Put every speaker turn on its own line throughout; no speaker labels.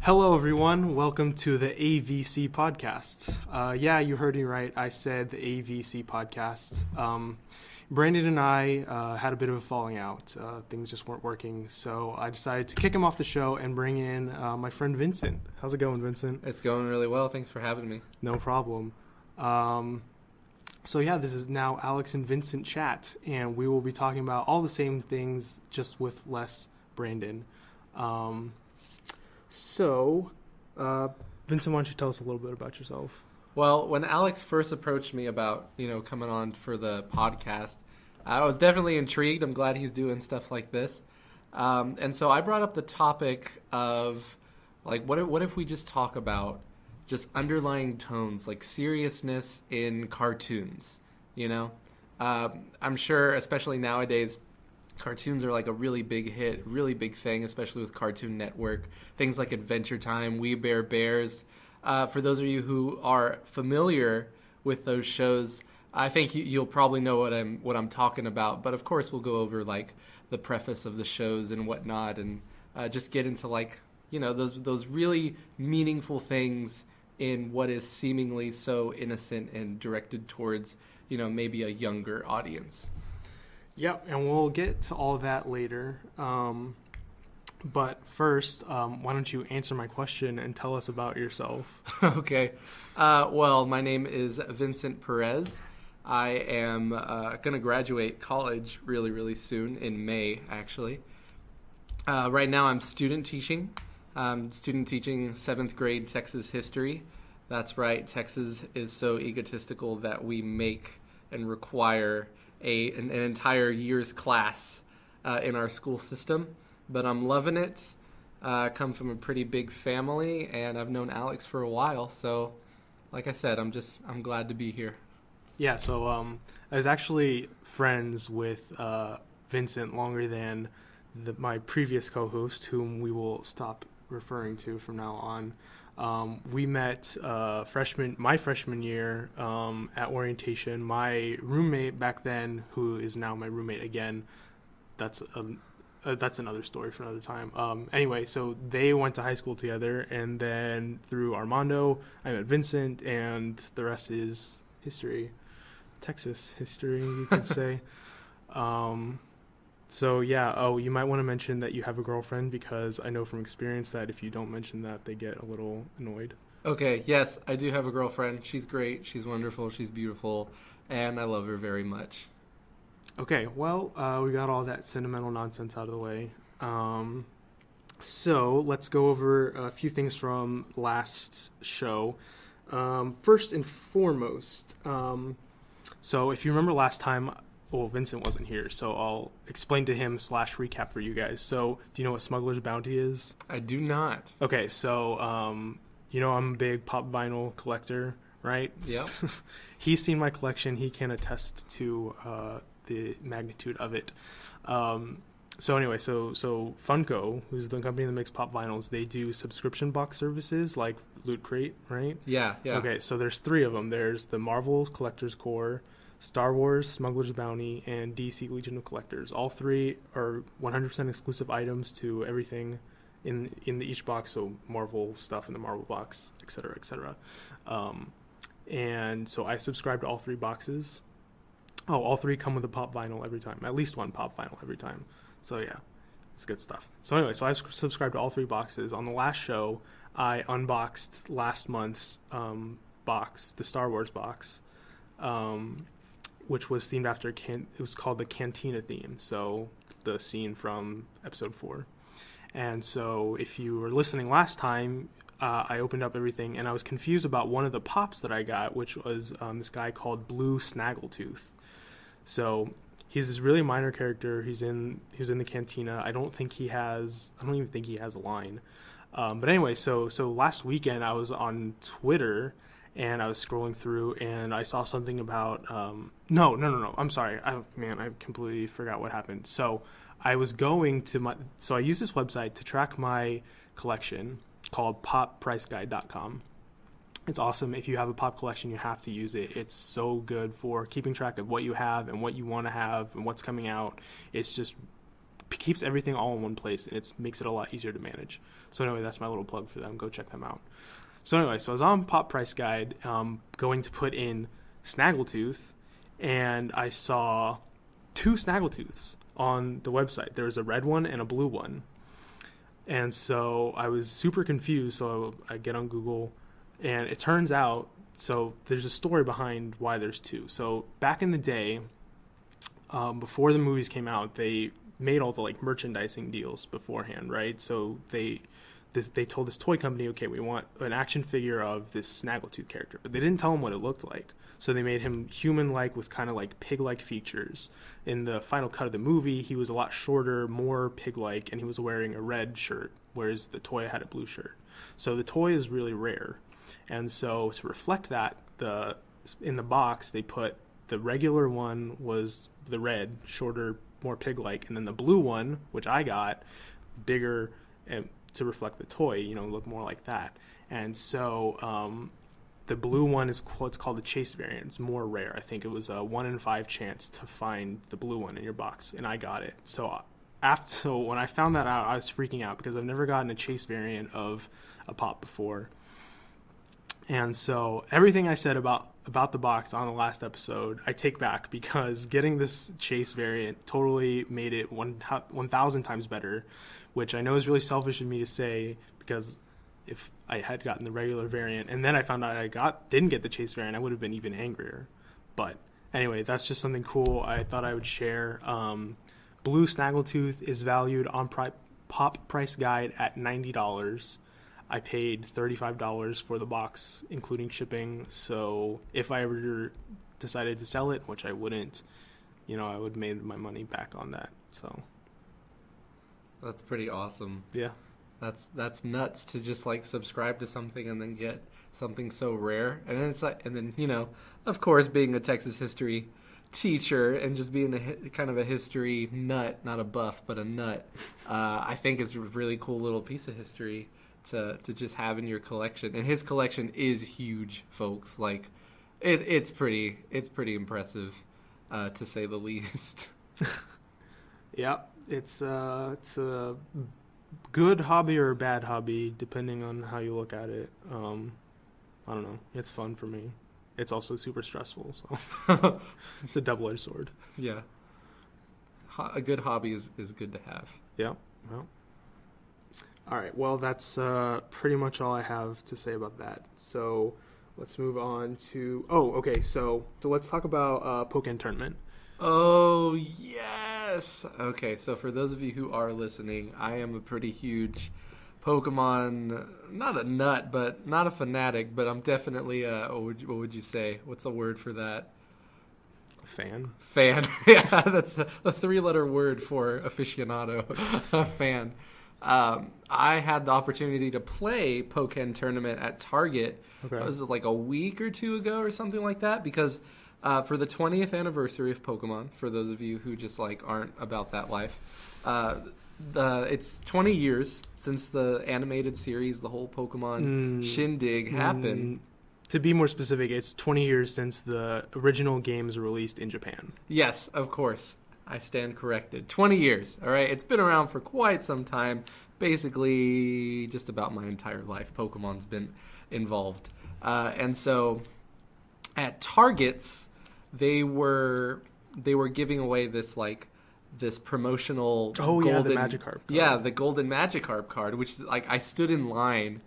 Hello, everyone. Welcome to the AVC podcast. Yeah, you heard me right. I said the AVC podcast. Brandon and I had a bit of a falling out. Things just weren't working, so I decided to kick him off the show and bring in my friend Vincent. How's it going, Vincent?
It's going really well. Thanks for having me.
No problem. So yeah, this is now Alex and Vincent chat, and we will be talking about all the same things, just with less Brandon. So, Vincent, why don't you tell us a little bit about yourself?
Well, when Alex first approached me about, coming on for the podcast, I was definitely intrigued. I'm glad he's doing stuff like this. And so I brought up the topic of, what if we just talk about just underlying tones, like seriousness in cartoons, I'm sure, especially nowadays, cartoons are like a really big hit, really big thing, especially with Cartoon Network. Things like Adventure Time, We Bare Bears. For those of you who are familiar with those shows, I think you'll probably know what I'm talking about. But of course, we'll go over like the preface of the shows and whatnot, and just get into those really meaningful things in what is seemingly so innocent and directed towards maybe a younger audience.
Yep, and we'll get to all that later. But first, why don't you answer my question and tell us about yourself?
Okay. Well, my name is Vincent Perez. I am going to graduate college really, really soon, in May, actually. Right now, I'm student teaching. Student teaching 7th grade Texas history. That's right, Texas is so egotistical that we make and require an entire year's class in our school system, but I'm loving it. I come from a pretty big family, and I've known Alex for a while, so like I said, I'm glad to be here.
Yeah, so I was actually friends with Vincent longer than my previous co-host, whom we will stop referring to from now on. We met my freshman year at orientation. My roommate back then, who is now my roommate again, that's another story for another time. Anyway, so they went to high school together, and then through Armando, I met Vincent, and the rest is history. Texas history, you could say. So yeah, you might want to mention that you have a girlfriend, because I know from experience that if you don't mention that, they get a little annoyed.
Okay, yes, I do have a girlfriend. She's great, she's wonderful, she's beautiful, and I love her very much.
Okay, well, we got all that sentimental nonsense out of the way. So let's go over a few things from last show. First and foremost, so if you remember last time, well, Vincent wasn't here, so I'll explain to him / recap for you guys. So, do you know what Smuggler's Bounty is?
I do not.
Okay, so, I'm a big pop vinyl collector, right?
Yep.
He's seen my collection. He can attest to the magnitude of it. So anyway, so Funko, who's the company that makes pop vinyls, they do subscription box services like Loot Crate, right?
Yeah.
Okay, so there's 3 of them. There's the Marvel Collector's Core, Star Wars, Smuggler's Bounty, and DC Legion of Collectors. All 3 are 100% exclusive items to everything in each box, so Marvel stuff in the Marvel box, etc., etc. And so I subscribe to all 3 boxes. Oh, all 3 come with a pop vinyl every time. At least one pop vinyl every time. So yeah, it's good stuff. So anyway, so I subscribed to all 3 boxes. On the last show, I unboxed last month's box, the Star Wars box, which was themed after, it was called the Cantina theme, so the scene from episode 4. And so if you were listening last time, I opened up everything, and I was confused about one of the pops that I got, which was this guy called Blue Snaggletooth. So he's this really minor character. He was in the Cantina. I don't even think he has a line. But anyway, so last weekend I was on Twitter, and I was scrolling through, and I saw something about no. I'm sorry. I completely forgot what happened. So I was going to I use this website to track my collection called poppriceguide.com. It's awesome. If you have a pop collection, you have to use it. It's so good for keeping track of what you have and what you want to have and what's coming out. It's just keeps everything all in one place, and it makes it a lot easier to manage. So anyway, that's my little plug for them. Go check them out. So anyway, so I was on Pop Price Guide, going to put in Snaggletooth, and I saw 2 Snaggletooths on the website. There was a red one and a blue one. And so I was super confused, so I get on Google, and it turns out, so there's a story behind why there's 2. So back in the day, before the movies came out, they made all the like merchandising deals beforehand, right? So they told this toy company, okay, we want an action figure of this Snaggletooth character, but they didn't tell him what it looked like. So they made him human-like with kind of like pig-like features. In the final cut of the movie, he was a lot shorter, more pig-like, and he was wearing a red shirt, whereas the toy had a blue shirt. So the toy is really rare. And so to reflect that, in the box, they put the regular one was the red, shorter, more pig-like, and then the blue one, which I got, bigger, and to reflect the toy, look more like that. And so the blue one is what's called the chase variant. It's more rare. I think it was a 1 in 5 chance to find the blue one in your box, and I got it. So when I found that out, I was freaking out because I've never gotten a chase variant of a Pop before. And so everything I said about the box on the last episode, I take back, because getting this chase variant totally made it 1,000 times better, which I know is really selfish of me to say, because if I had gotten the regular variant and then I found out I didn't get the chase variant, I would have been even angrier. But anyway, that's just something cool I thought I would share. Blue Snaggletooth is valued on Pop Price Guide at $90. I paid $35 for the box, including shipping. So if I ever decided to sell it, which I wouldn't, I would have made my money back on that. So
that's pretty awesome.
Yeah.
That's nuts to just like subscribe to something and then get something so rare. And then it's like, and then, of course, being a Texas history teacher and just being kind of a history nut, not a buff, but a nut, I think it's a really cool little piece of history to just have in your collection. And his collection is huge, folks. Like it's pretty impressive, to say the least.
Yeah, it's a good hobby or a bad hobby, depending on how you look at it. I don't know. It's fun for me. It's also super stressful, so it's a double-edged sword.
Yeah. A good hobby is good to have.
Yeah. Well. All right. Well, that's pretty much all I have to say about that. So let's move on to... Oh, okay. So let's talk about Pokken Tournament.
Oh, yes! Okay, so for those of you who are listening, I am a pretty huge Pokemon, not a nut, but not a fanatic, but I'm definitely what would you say? What's the word for that?
Fan.
Yeah, that's a 3-letter word for aficionado. Fan. I had the opportunity to play Pokken Tournament at Target.
Okay.
It was like a week or 2 ago or something like that, because... for the 20th anniversary of Pokemon, for those of you who just aren't about that life, it's 20 years since the animated series, the whole Pokemon shindig happened.
To be more specific, it's 20 years since the original games were released in Japan.
Yes, of course. I stand corrected. 20 years, all right? It's been around for quite some time. Basically, just about my entire life, Pokemon's been involved. And so at Target's, they were giving away this promotional golden
the Magikarp card.
Yeah, the golden Magikarp card, which is I stood in line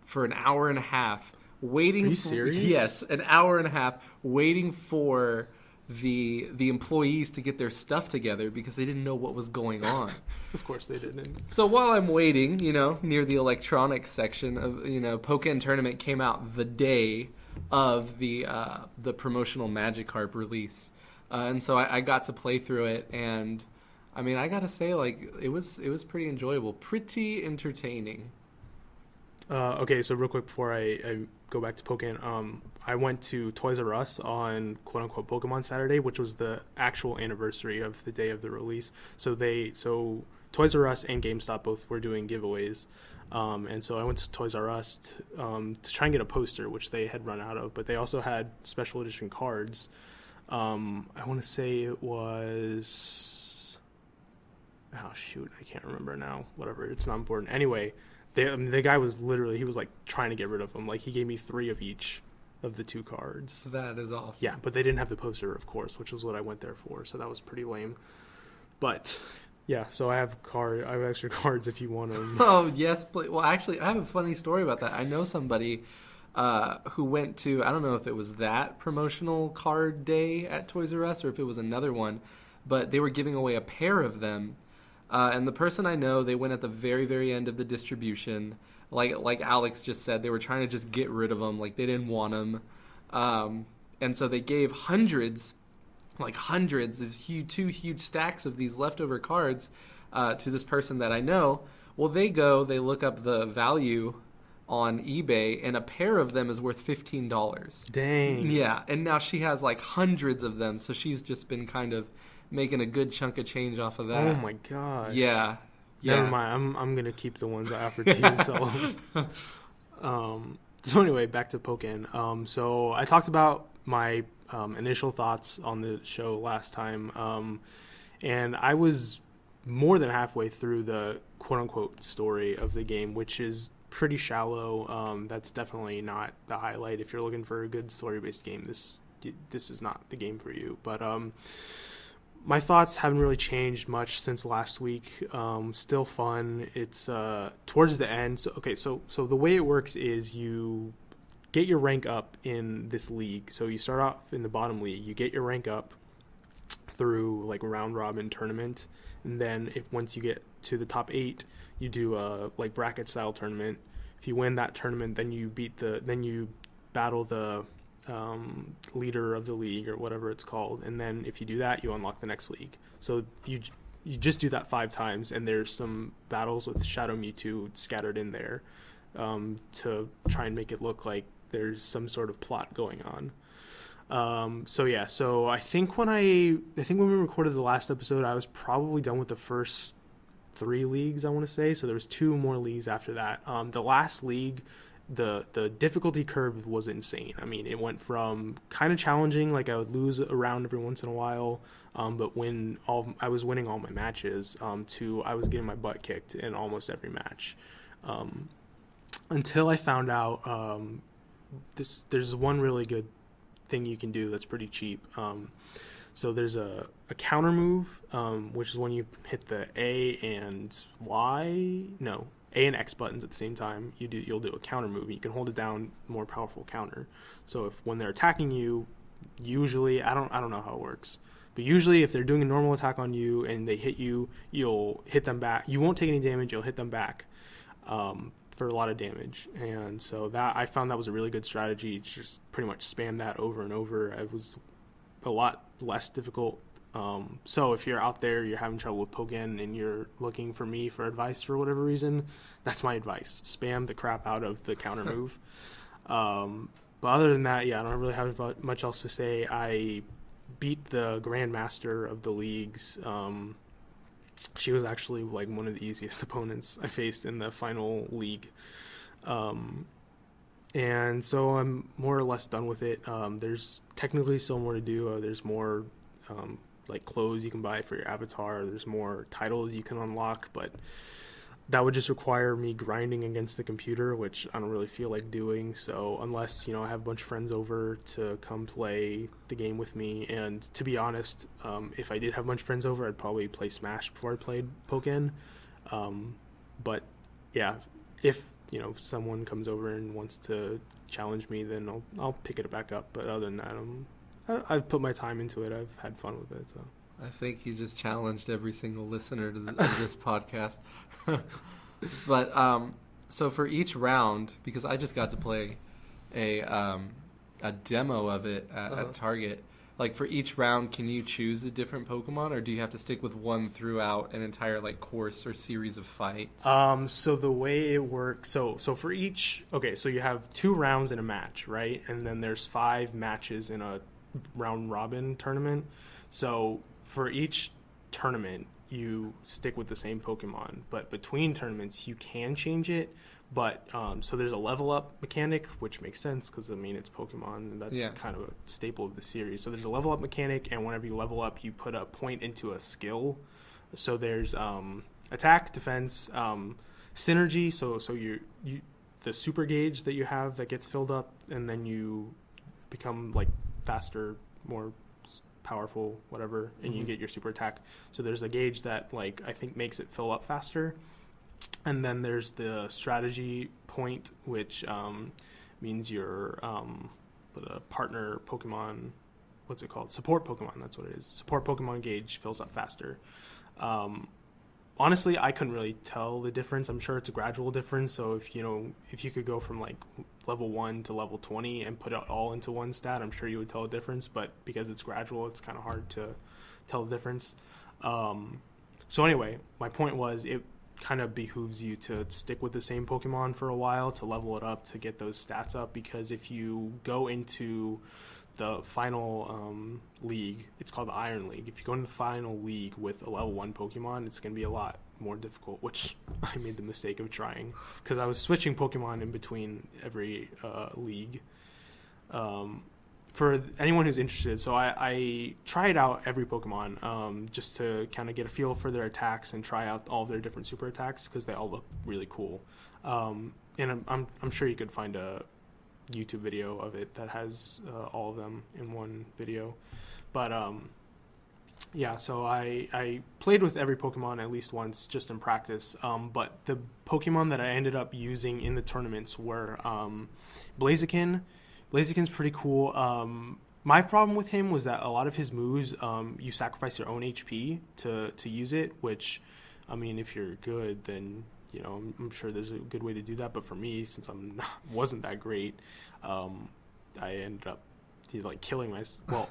for an hour and a half waiting.
Are you serious?
Yes, an hour and a half waiting for the employees to get their stuff together because they didn't know what was going on.
Of course they didn't.
So while I'm waiting, near the electronics section of, Pokken Tournament came out the day of the promotional Magikarp release, and so I got to play through it, and I mean I gotta say it was pretty enjoyable, pretty entertaining.
Okay, so real quick before I go back to Pokken, I went to Toys R Us on quote unquote Pokemon Saturday, which was the actual anniversary of the day of the release. So Toys R Us and GameStop both were doing giveaways. And so I went to Toys R Us to try and get a poster, which they had run out of, but they also had special edition cards. I want to say it was oh shoot, I can't remember now. Whatever, it's not important. Anyway, the guy was literally, he was like trying to get rid of them. Like he gave me 3 of each of the 2 cards.
That is awesome.
Yeah, but they didn't have the poster, of course, which was what I went there for. So that was pretty lame. But yeah, so I have extra cards if you want them.
Oh yes, please. Well, actually, I have a funny story about that. I know somebody who went to, I don't know if it was that promotional card day at Toys R Us or if it was another one, but they were giving away a pair of them. And the person I know, they went at the very, very end of the distribution. Like Alex just said, they were trying to just get rid of them. Like, they didn't want them. And so they gave hundreds, these 2 huge stacks of these leftover cards to this person that I know. Well, they look up the value on eBay, and a pair of them is worth $15.
Dang.
Yeah, and now she has like hundreds of them, so she's just been kind of making a good chunk of change off of that.
Oh my gosh.
Yeah.
Never mind. I'm gonna keep the ones I offered to you. So anyway, back to Pokken. So I talked about my initial thoughts on the show last time, and I was more than halfway through the quote unquote story of the game, which is pretty shallow. That's definitely not the highlight. If you're looking for a good story based game, this is not the game for you. But my thoughts haven't really changed much since last week. Still fun. It's towards the end. So the way it works is you get your rank up in this league. So you start off in the bottom league. You get your rank up through like round robin tournament, and then once you get to the top 8, you do a like bracket style tournament. If you win that tournament, then you battle the leader of the league or whatever it's called, and then if you do that, you unlock the next league. So you just do that 5 times, and there's some battles with Shadow Mewtwo scattered in there to try and make it look like there's some sort of plot going on. So I think when we recorded the last episode, I was probably done with the first 3 leagues, I want to say. So there was 2 more leagues after that. The last league, the difficulty curve was insane. I mean, it went from kind of challenging, like I would lose a round every once in a while, but when I was winning all my matches, to I was getting my butt kicked in almost every match, until I found out there's one really good thing you can do that's pretty cheap. So there's a counter move, which is when you hit the A and X buttons at the same time. You'll do a counter move. You can hold it down, more powerful counter. So when they're attacking you, usually I don't know how it works, but usually if they're doing a normal attack on you and they hit you, you'll hit them back. You won't take any damage. You'll hit them back for a lot of damage. And so that I found that was a really good strategy. Just pretty much spam that over and over. It was a lot less difficult. So if you're out there, you're having trouble with Pokken, and you're looking for me for advice for whatever reason, that's my advice. Spam the crap out of the counter move. But other than that, yeah, I don't really have much else to say. I beat the Grandmaster of the leagues. She was actually like one of the easiest opponents I faced in the final league. And so I'm more or less done with it. There's technically still more to do. There's more like clothes you can buy for your avatar. There's more titles you can unlock, but that would just require me grinding against the computer, which I don't really feel like doing. So unless, I have a bunch of friends over to come play the game with me, and to be honest, if I did have a bunch of friends over, I'd probably play Smash before I played Pokken. But yeah, if someone comes over and wants to challenge me, then I'll pick it back up. But other than that, I've put my time into it. I've had fun with it. So
I think you just challenged every single listener to of this podcast. But so for each round, because I just got to play a demo of it at Target. Like for each round, can you choose a different Pokemon, or do you have to stick with one throughout an entire course or series of fights?
So the way it works, so for each, so you have 2 rounds in a match, right? And then there's 5 matches in a round robin tournament. So for each tournament, you stick with the same Pokemon, but between tournaments you can change it. But so there's a level up mechanic, which makes sense because it's Pokemon, and that's kind of a staple of the series. So there's a level up mechanic, and whenever you level up, you put a point into a skill So there's attack, defense, synergy. So you the super gauge that you have that gets filled up, and then you become like faster, more powerful, whatever, and you get your super attack. So there's a gauge that like I think makes it fill up faster, and then there's the strategy point, which means your the partner Pokemon, what's it called? Support Pokemon. That's what it is. Support Pokemon gauge fills up faster. Honestly, I couldn't really tell the difference. I'm sure it's a gradual difference. So if you could go from like level 1 to level 20 and put it all into one stat, I'm sure you would tell the difference. But because it's gradual, it's kind of hard to tell the difference. So anyway, my point was it kind of behooves you to stick with the same Pokemon for a while to level it up, to get those stats up. Because if you go into the final league, it's called the Iron League. If you go into the final league with a level 1 Pokemon, it's going to be a lot more difficult, which I made the mistake of trying because I was switching Pokemon in between every league. For anyone who's interested, so I tried out every Pokemon just to kind of get a feel for their attacks and try out all of their different super attacks because they all look really cool. And I'm sure you could find a YouTube video of it that has all of them in one video. But yeah, so I played with every Pokemon at least once just in practice. But the Pokemon that I ended up using in the tournaments were Blaziken. Blaziken's pretty cool. My problem with him was that a lot of his moves, you sacrifice your own HP to use it, which, I mean, if you're good, then I'm sure there's a good way to do that. But for me, since wasn't that great, I ended up like killing myself. Well,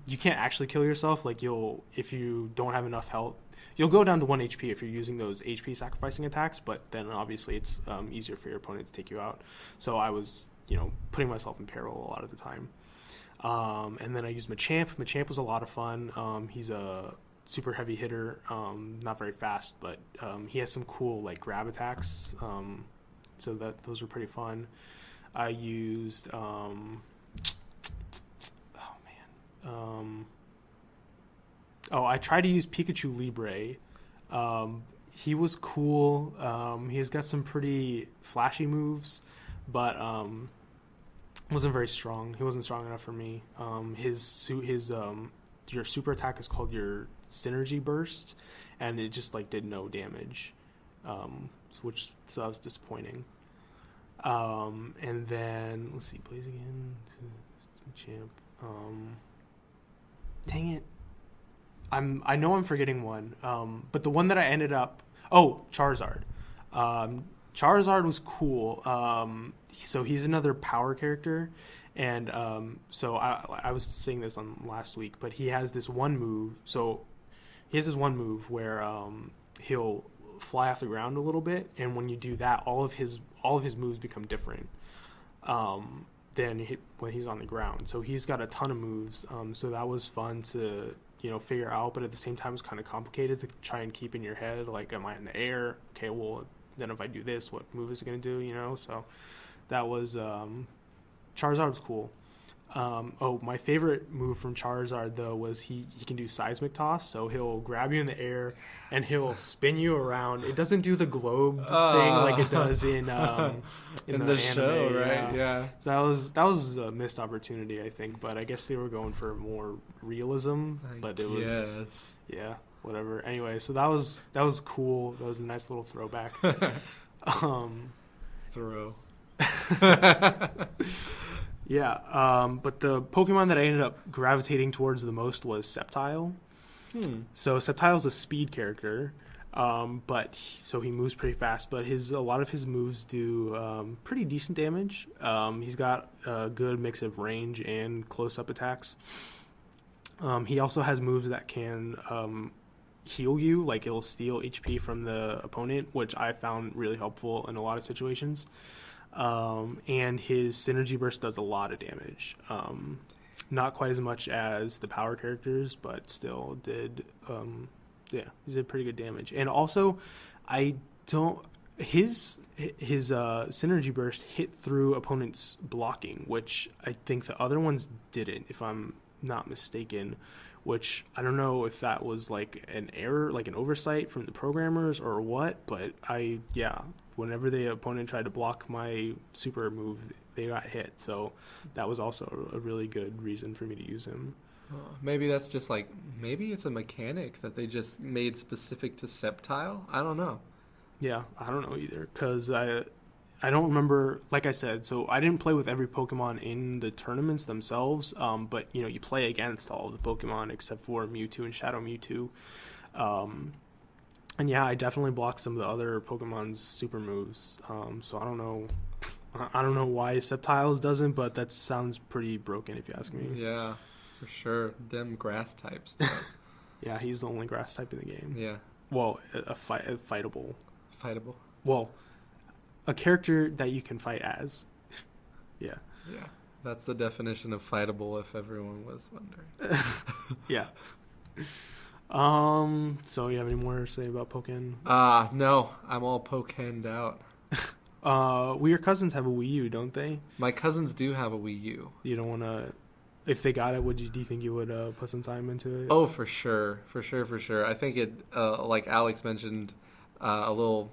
you can't actually kill yourself. Like if you don't have enough health, you'll go down to 1 HP if you're using those HP sacrificing attacks. But then obviously it's easier for your opponent to take you out. So I was putting myself in peril a lot of the time. And then I used Machamp. Machamp was a lot of fun. He's a super heavy hitter, not very fast, but he has some cool like grab attacks, so those were pretty fun. I used I tried to use Pikachu Libre. He was cool. He has got some pretty flashy moves, but wasn't very strong. He wasn't strong enough for me. His your super attack is called your Synergy Burst, and it just like did no damage, so that was disappointing. And then let's see, Blaziken, Champ. Dang it, I know I'm forgetting one. But the one that I ended up Charizard. Charizard was cool. So he's another power character. And so I was saying this on last week, but he has this one move. So he has this one move where he'll fly off the ground a little bit, and when you do that, all of his moves become different than when he's on the ground. So he's got a ton of moves. So that was fun to figure out, but at the same time, it's kind of complicated to try and keep in your head. Like, am I in the air? Okay, well then if I do this, what move is it going to do? So that was. Charizard was cool. My favorite move from Charizard, though, was he can do Seismic Toss. So he'll grab you in the air and he'll spin you around. It doesn't do the globe thing like it does in the anime,
show, right? Yeah.
So that was a missed opportunity, I think. But I guess they were going for more realism. But it was whatever. Anyway, so that was cool. That was a nice little throwback.
Throw.
Yeah, but the Pokemon that I ended up gravitating towards the most was Sceptile. So Sceptile's a speed character, but he moves pretty fast. But a lot of his moves do pretty decent damage. He's got a good mix of range and close-up attacks. He also has moves that can heal you, like it'll steal HP from the opponent, which I found really helpful in a lot of situations. And his Synergy Burst does a lot of damage. Not quite as much as the power characters, but still did he did pretty good damage. And also, his Synergy Burst hit through opponents' blocking, which I think the other ones didn't, if I'm not mistaken, which I don't know if that was like an error, like an oversight from the programmers or what, but whenever the opponent tried to block my super move, they got hit. So that was also a really good reason for me to use him.
Maybe that's just like, maybe it's a mechanic that they just made specific to Sceptile. I don't know.
Yeah, I don't know either, because I don't remember, like I said, so I didn't play with every Pokemon in the tournaments themselves, but, you play against all of the Pokemon except for Mewtwo and Shadow Mewtwo. And yeah, I definitely blocked some of the other Pokemon's super moves, so I don't know why Sceptiles doesn't, but that sounds pretty broken if you ask me.
Yeah, for sure. Them grass types.
Yeah, he's the only grass type in the game.
Yeah.
Well, a fightable.
Fightable.
Well, a character that you can fight as. Yeah.
Yeah. That's the definition of fightable, if everyone was wondering.
Yeah. So you have any more to say about Pokken?
No. I'm all Pokenned out.
Your cousins have a Wii U, don't they?
My cousins do have a Wii U.
You don't want to... If they got it, do you think you would put some time into it?
Oh, for sure. For sure. I think it, like Alex mentioned a little,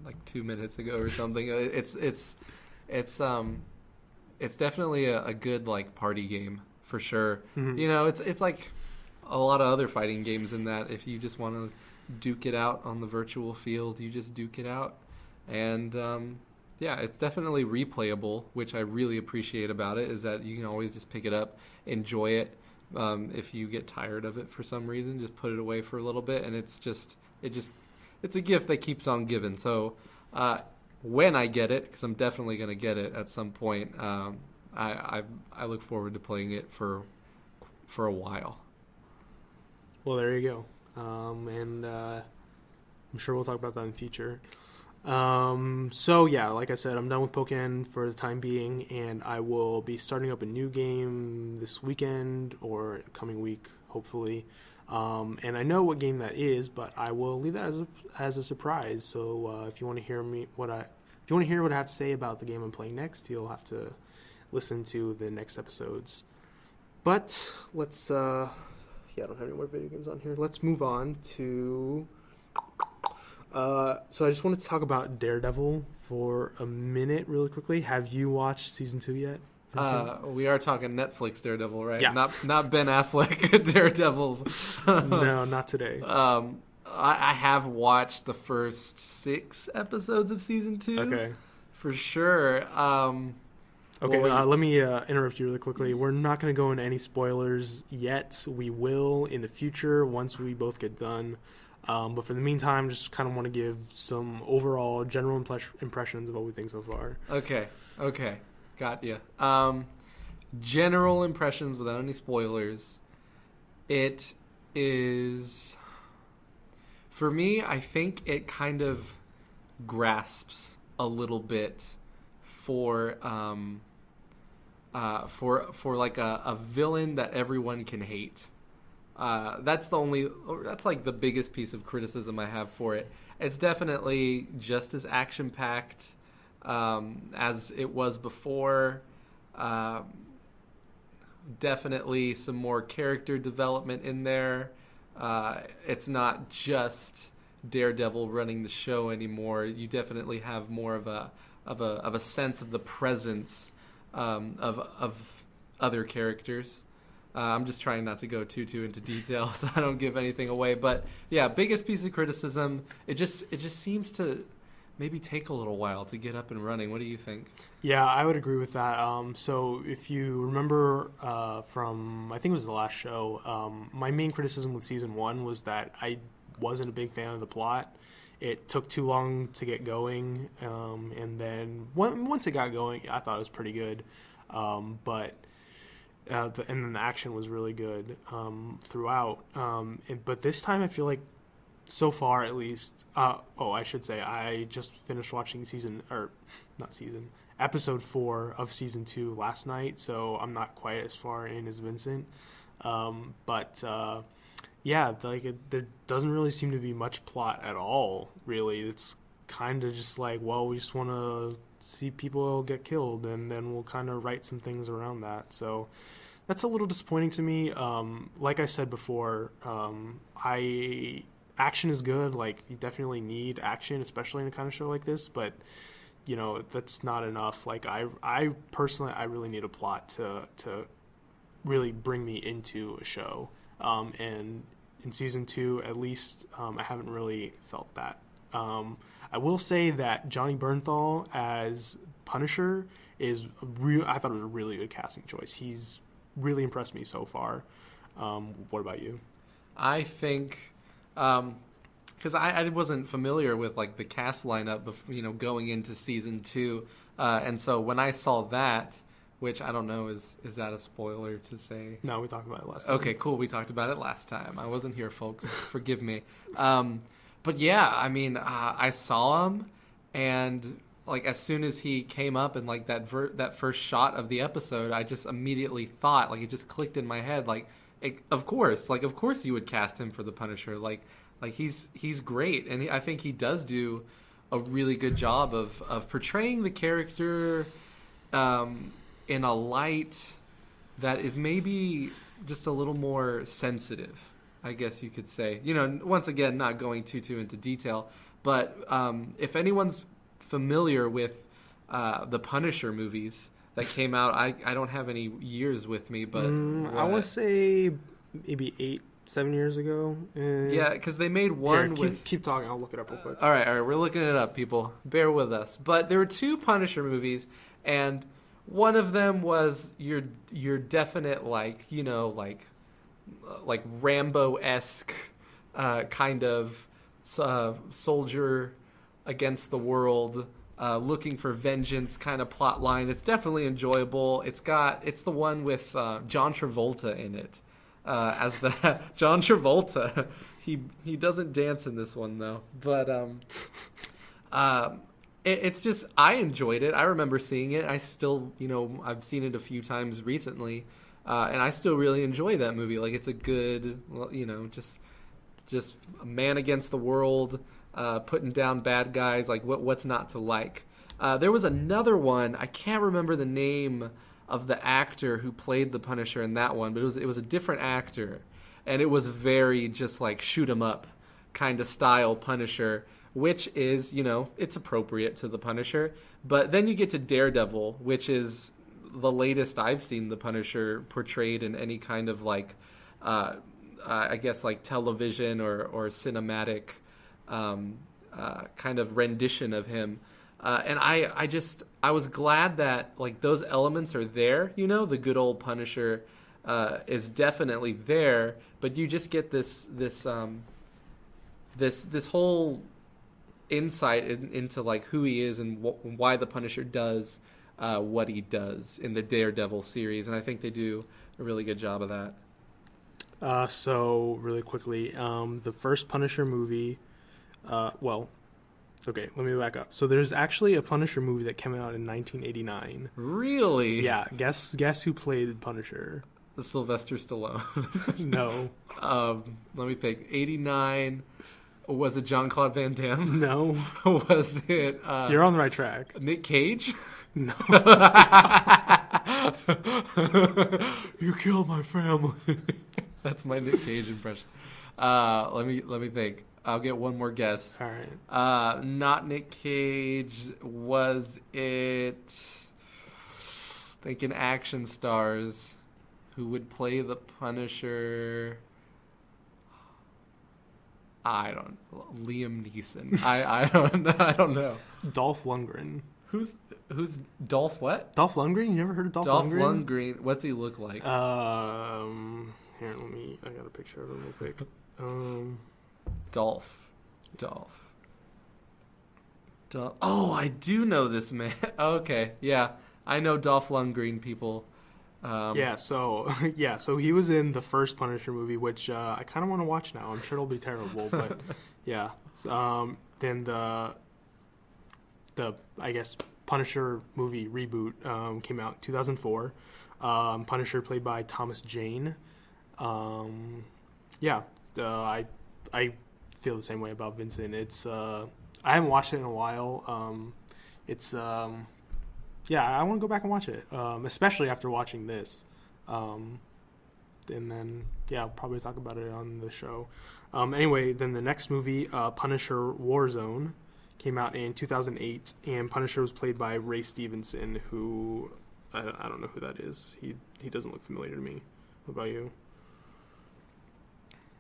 like 2 minutes ago or something. It's definitely a good like party game for sure.
Mm-hmm.
It's like a lot of other fighting games in that if you just want to duke it out on the virtual field, you just duke it out. And it's definitely replayable, which I really appreciate about it, is that you can always just pick it up, enjoy it. If you get tired of it for some reason, just put it away for a little bit, and it's a gift that keeps on giving. So when I get it, because I'm definitely going to get it at some point, I look forward to playing it for a while.
Well, there you go. And I'm sure we'll talk about that in the future. So yeah, like I said, I'm done with Pokken for the time being, and I will be starting up a new game this weekend or coming week, hopefully. And I know what game that is, but I will leave that as a surprise. So if you want to hear what I have to say about the game I'm playing next, you'll have to listen to the next episodes. But let's I don't have any more video games on here. Let's move on to so I just wanted to talk about Daredevil for a minute really quickly. Have you watched season 2 yet, Vincent?
We are talking Netflix Daredevil, right?
Yeah.
Not Ben Affleck Daredevil.
No, not today.
I have watched the first 6 episodes of season 2.
Okay.
For sure.
Okay, let me interrupt you really quickly. We're not going to go into any spoilers yet. We will in the future once we both get done. But for the meantime, just kind of want to give some overall general impressions of what we think so far.
Okay. Got you. General impressions without any spoilers. It is... For me, I think it kind of grasps a little bit for like a villain that everyone can hate. That's like the biggest piece of criticism I have for it. It's definitely just as action packed as it was before. Definitely some more character development in there. It's not just Daredevil running the show anymore. You definitely have more of a sense of the presence of other characters. I'm just trying not to go too into detail so I don't give anything away. But yeah, biggest piece of criticism. It just seems to maybe take a little while to get up and running. What do you think?
Yeah, I would agree with that. So if you remember from, I think it was the last show, my main criticism with season 1 was that I wasn't a big fan of the plot. It took too long to get going, and then once it got going, I thought it was pretty good. But and then the action was really good throughout. But this time, I feel like, so far at least. I should say I just finished watching episode 4 of season 2 last night, so I'm not quite as far in as Vincent. Yeah, there doesn't really seem to be much plot at all, really. It's kind of just like, well, we just want to see people get killed, and then we'll kind of write some things around that. So That's a little disappointing to me. Like I said before, action is good. Like, you definitely need action, especially in a kind of show like this. But that's not enough. Like, I personally, I really need a plot to really bring me into a show. And in season 2, at least, I haven't really felt that. I will say that Johnny Bernthal as Punisher I thought it was a really good casting choice. He's really impressed me so far. What about you?
I think, because I wasn't familiar with like the cast lineup, going into season 2, and so when I saw that, which I don't know, is that a spoiler to say?
No, we talked about it last time.
Okay, cool. We talked about it last time. I wasn't here, folks. Forgive me. But yeah, I mean, I saw him, and like as soon as he came up and like that first shot of the episode, I just immediately thought, like, it just clicked in my head, like, of course you would cast him for the Punisher. Like he's great, and I think he does do a really good job of portraying the character in a light that is maybe just a little more sensitive, I guess you could say. Once again, not going too into detail, but if anyone's familiar with the Punisher movies that came out, I don't have any years with me, but
I want to say maybe 8-7 years ago.
Yeah, because they made one with...
Keep talking, I'll look it up real quick.
All right, we're looking it up, people. Bear with us. But there were 2 Punisher movies, and one of them was your definite, like Rambo-esque kind of soldier against the world, looking for vengeance kind of plot line. It's definitely enjoyable. It's the one with John Travolta in it. As the John Travolta, he doesn't dance in this one though. But it's just, I enjoyed it. I remember seeing it. I still, I've seen it a few times recently, and I still really enjoy that movie. Like, it's a good, just a man against the world, putting down bad guys. Like, what's not to like? There was another one. I can't remember the name of the actor who played the Punisher in that one, but it was a different actor, and it was very just like shoot 'em up kind of style Punisher, which is, it's appropriate to the Punisher. But then you get to Daredevil, which is the latest I've seen the Punisher portrayed in any kind of like I guess like television or cinematic kind of rendition of him. And I was glad that like those elements are there, the good old Punisher is definitely there, but you just get this whole insight into like who he is and why the Punisher does what he does in the Daredevil series, and I think they do a really good job of that.
So really quickly, the first Punisher movie, okay, let me back up. So there's actually a Punisher movie that came out in 1989.
Really?
Yeah. Guess who played Punisher?
Sylvester Stallone.
No.
Let me think. 89. Was it Jean-Claude Van Damme?
No.
Was it...
You're on the right track.
Nick Cage?
No.
You killed my family. That's my Nick Cage impression. Let me think. I'll get one more guess.
All right.
Not Nick Cage. Was it... Thinking action stars who would play the Punisher... Liam Neeson. I don't know.
Dolph Lundgren.
Who's Dolph what?
Dolph Lundgren? You never heard of Dolph Lundgren?
Dolph Lundgren. What's he look like?
Here, I got a picture of him real quick.
Dolph. Oh, I do know this man. Okay, yeah. I know Dolph Lundgren, people.
So he was in the first Punisher movie, which I kind of want to watch now. I'm sure it'll be terrible, but yeah. Then the I guess Punisher movie reboot came out in 2004. Punisher played by Thomas Jane. I feel the same way about Vincent. It's I haven't watched it in a while. I want to go back and watch it, especially after watching this. And then, yeah, I'll probably talk about it on the show. Anyway, then the next movie, Punisher Warzone, came out in 2008, and Punisher was played by Ray Stevenson, who I don't know who that is. He doesn't look familiar to me. What about you?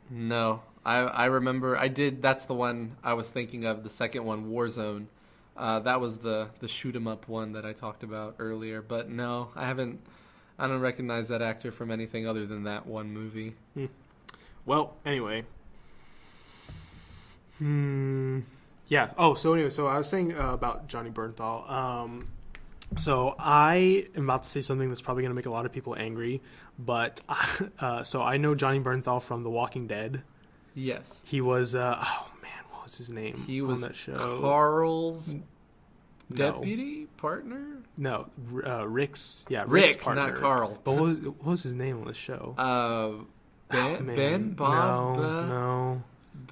No, I remember I did. That's the one I was thinking of. The second one, Warzone. That was the shoot 'em up one that I talked about earlier. But no, I haven't. I don't recognize that actor from anything other than that one movie.
Well, anyway. Yeah. Oh, so anyway, so I was saying about Johnny Bernthal. So I am about to say something that's probably going to make a lot of people angry, but so I know Johnny Bernthal from The Walking Dead.
Yes.
He was, oh man, what was his name?
He
on
was
that show?
Carl's
No.
deputy partner?
No, Rick's. Yeah,
Rick,
Rick's partner.
not Carl.
But what was his name on the show?
Ben, Bob?
No.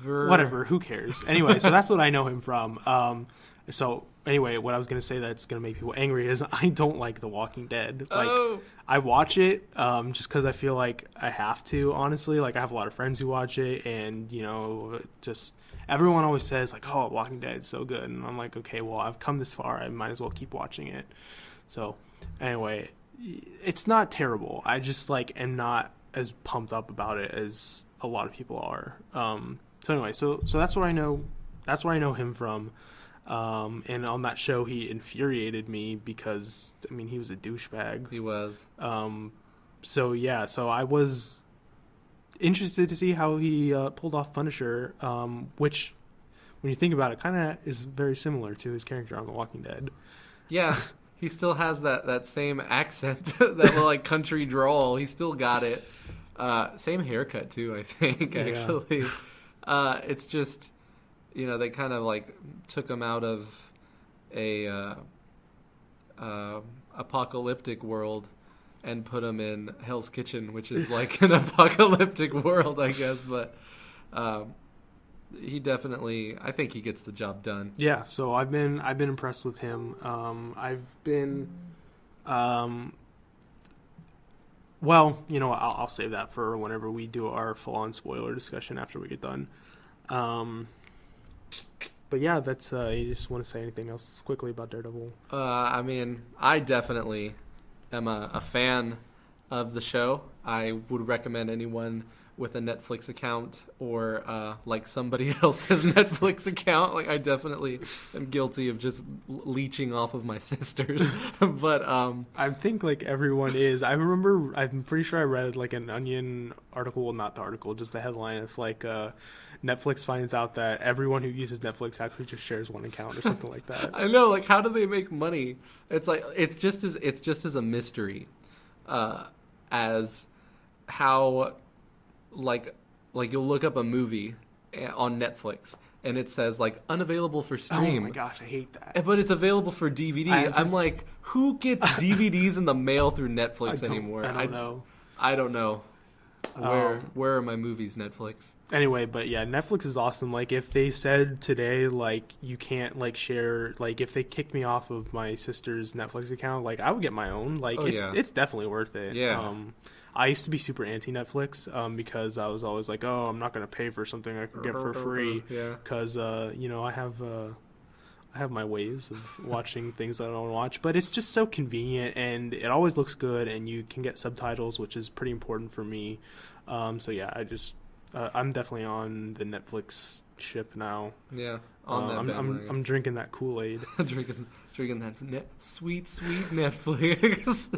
Whatever, who cares? Anyway, so that's what I know him from. So anyway, what I was going to say that's going to make people angry is I don't like The Walking Dead. Like, I watch it just because I feel like I have to, honestly. Like, I have a lot of friends who watch it, and, you know, just everyone always says, like, oh, Walking Dead is so good. And I'm like, okay, well, I've come this far. I might as well keep watching it. So anyway, it's not terrible. I just, like, am not as pumped up about it as a lot of people are. So anyway, so that's where I know him from. And on that show, he infuriated me because, I mean, he was a douchebag.
He was.
So yeah, so I was interested to see how he pulled off Punisher, which, when you think about it, kind of is very similar to his character on The Walking Dead.
Yeah, he still has that same accent, that little, like, country drawl. He still got it. Same haircut too, I think. Actually, it's just, you know, they kind of like took him out of a apocalyptic world and put him in Hell's Kitchen, which is like an apocalyptic world, I guess. But he definitely, I think he gets the job done.
Yeah, so I've been impressed with him. Well, you know, I'll save that for whenever we do our full-on spoiler discussion after we get done. But yeah, that's. You just want to say anything else quickly about Daredevil?
I mean, I definitely am a fan of the show. I would recommend anyone with a Netflix account or like somebody else's Netflix account. Like, I definitely am guilty of just leeching off of my sisters. But
I think like everyone is. I'm pretty sure I read like an Onion article. Well, not the article, just the headline. It's like Netflix finds out that everyone who uses Netflix actually just shares one account or something like that.
I know. Like, how do they make money? It's like it's just as a mystery as how. Like you'll look up a movie on Netflix and it says like unavailable for stream.
Oh my gosh, I hate that.
But it's available for DVD. I'm like, who gets DVDs in the mail through Netflix anymore?
I don't know.
I don't know. Where are my movies, Netflix?
Anyway, but yeah, Netflix is awesome. Like, if they said today, like, you can't, like, share, like, if they kicked me off of my sister's Netflix account, like, I would get my own. Like, it's definitely worth it.
Yeah.
I used to be super anti-Netflix because I was always like, oh, I'm not going to pay for something I can get for free.
Yeah.
Because, you know, I have my ways of watching things that I don't want to watch. But it's just so convenient, and it always looks good, and you can get subtitles, which is pretty important for me. So, yeah, I'm definitely on the Netflix ship now.
Yeah,
I'm drinking that Kool-Aid.
drinking that sweet Netflix.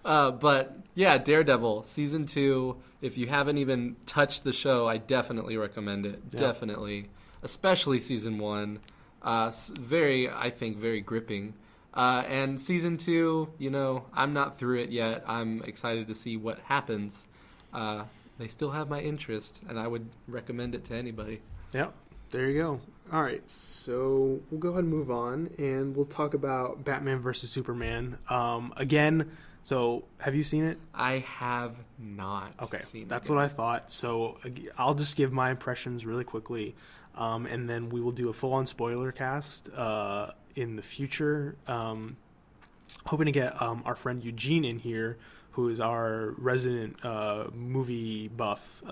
But yeah, Daredevil Season 2, if you haven't even touched the show, I definitely recommend it. Yeah. Definitely. Especially Season 1. I think, very gripping. And Season 2, you know, I'm not through it yet. I'm excited to see what happens. They still have my interest, and I would recommend it to anybody.
Yep, there you go. All right, so we'll go ahead and move on, and we'll talk about Batman vs. Superman. Again... So, have you seen it?
I have not seen it.
That's what I thought. So, I'll just give my impressions really quickly, and then we will do a full-on spoiler cast in the future. hoping to get our friend Eugene in here, who is our resident movie buff.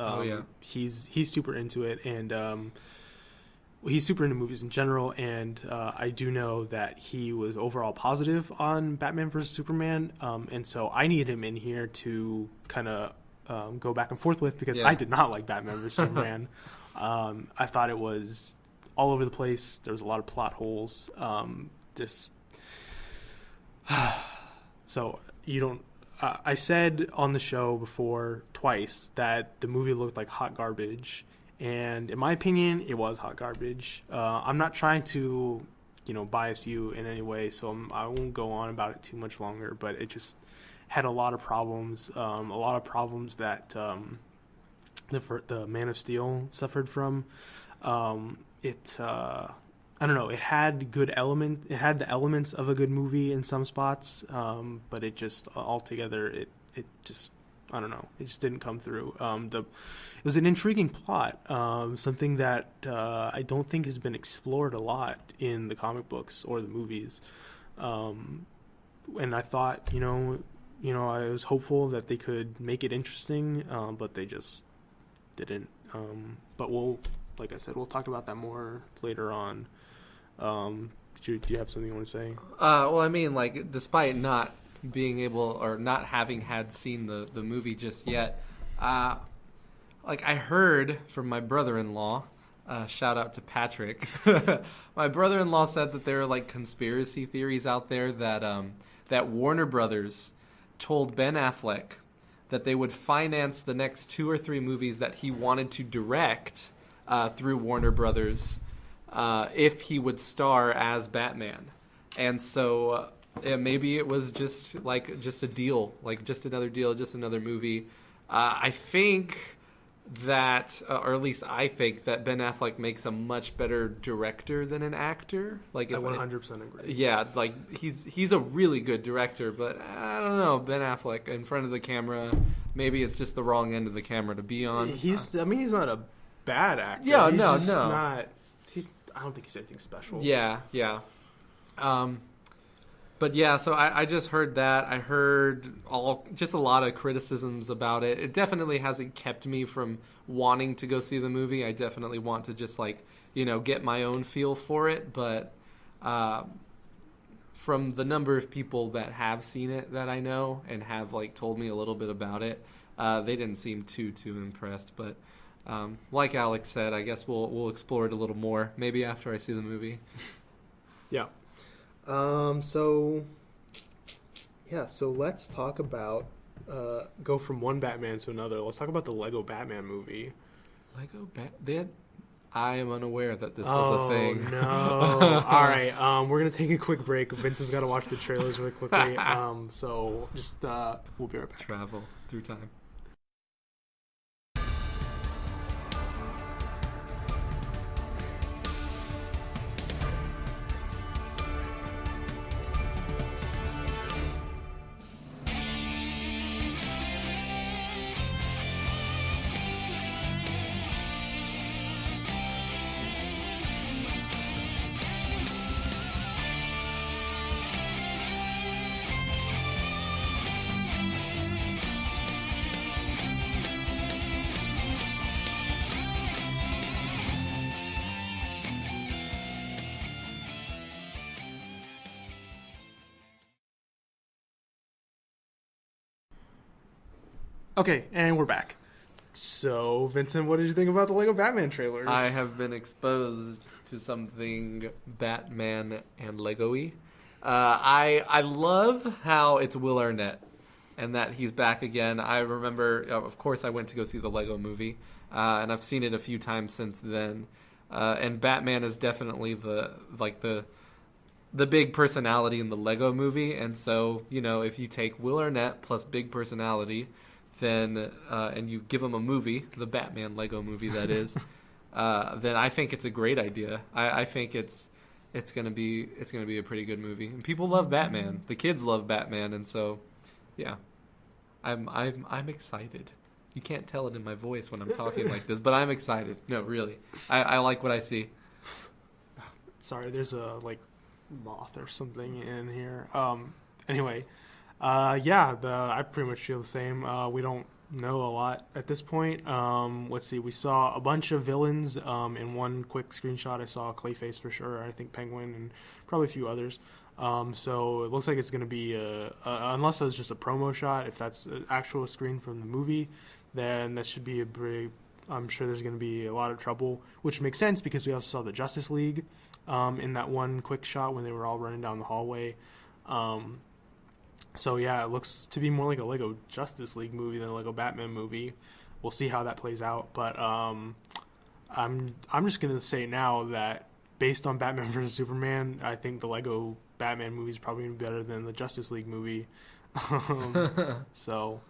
He's super into it, and he's super into movies in general. And I do know that he was overall positive on Batman vs Superman, and so I need him in here to kind of go back and forth with, because I did not like Batman vs Superman. I thought it was all over the place. There was a lot of plot holes. So you don't. I said on the show before twice that the movie looked like hot garbage, and in my opinion, it was hot garbage. I'm not trying to, bias you in any way, so I won't go on about it too much longer. But it just had a lot of problems. A lot of problems that the Man of Steel suffered from. I don't know. It had the elements of a good movie in some spots, but it just altogether, it just, I don't know. It just didn't come through. It was an intriguing plot, something that I don't think has been explored a lot in the comic books or the movies. And I thought, I was hopeful that they could make it interesting, but they just didn't. But like I said, we'll talk about that more later on. Do you have something you want to say?
Well, I mean, despite not being able or not having seen the movie just yet, I heard from my brother-in-law, shout out to Patrick. My brother-in-law said that there are conspiracy theories out there that Warner Brothers told Ben Affleck that they would finance the next 2 or 3 movies that he wanted to direct through Warner Brothers if he would star as Batman. And so maybe it was just a deal, just another deal, just another movie. I think that, or at least I think that Ben Affleck makes a much better director than an actor.
I 100% agree.
Yeah, he's a really good director, but I don't know, Ben Affleck in front of the camera, maybe it's just the wrong end of the camera to be on.
He's not a bad actor.
Yeah,
he's
no.
I don't think he's anything special.
Yeah. But yeah, so I just heard that. I heard just a lot of criticisms about it. It definitely hasn't kept me from wanting to go see the movie. I definitely want to just get my own feel for it. But from the number of people that have seen it that I know and have told me a little bit about it, they didn't seem too impressed. But like Alex said, I guess we'll explore it a little more maybe after I see the movie.
Yeah. So let's talk about go from one Batman to another. Let's talk about the Lego Batman movie.
I am unaware that this was a thing.
No. All right. We're gonna take a quick break. Vincent's got to watch the trailers really quickly. So just we'll be right back.
Travel through time.
Okay, and we're back. So, Vincent, what did you think about the Lego Batman trailers?
I have been exposed to something Batman and Lego-y. I love how it's Will Arnett and that he's back again. I remember, of course, I went to go see the Lego movie, and I've seen it a few times since then. And Batman is definitely the big personality in the Lego movie. And so, if you take Will Arnett plus big personality, then and you give him a movie, the Batman Lego movie that is, then I think it's a great idea. I think it's gonna be a pretty good movie. And people love Batman. The kids love Batman, and so yeah, I'm excited. You can't tell it in my voice when I'm talking like this, but I'm excited. No, really, I like what I see.
Sorry, there's a moth or something in here. Anyway, I pretty much feel the same. We don't know a lot at this point. Let's see. We saw a bunch of villains in one quick screenshot. I saw Clayface for sure. I think Penguin and probably a few others. So it looks like it's going to be unless it's just a promo shot. If that's an actual screen from the movie, then that should be a pretty. I'm sure there's going to be a lot of trouble, which makes sense because we also saw the Justice League in that one quick shot when they were all running down the hallway. So yeah, it looks to be more like a Lego Justice League movie than a Lego Batman movie. We'll see how that plays out, but I'm just gonna say now that based on Batman vs Superman, I think the Lego Batman movie is probably gonna be better than the Justice League movie. So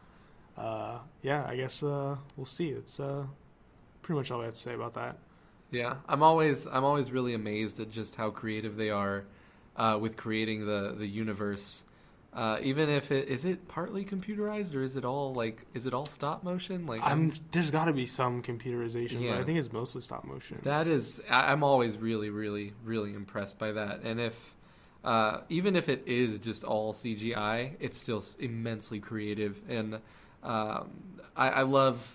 yeah, I guess we'll see. It's pretty much all I have to say about that.
Yeah, I'm always really amazed at just how creative they are with creating the universe. Even if is it partly computerized, or is it all stop motion?
There's got to be some computerization,
Yeah.
but I think it's mostly stop motion.
I'm always really, really, really impressed by that. And if even if it is just all CGI, it's still immensely creative. And I love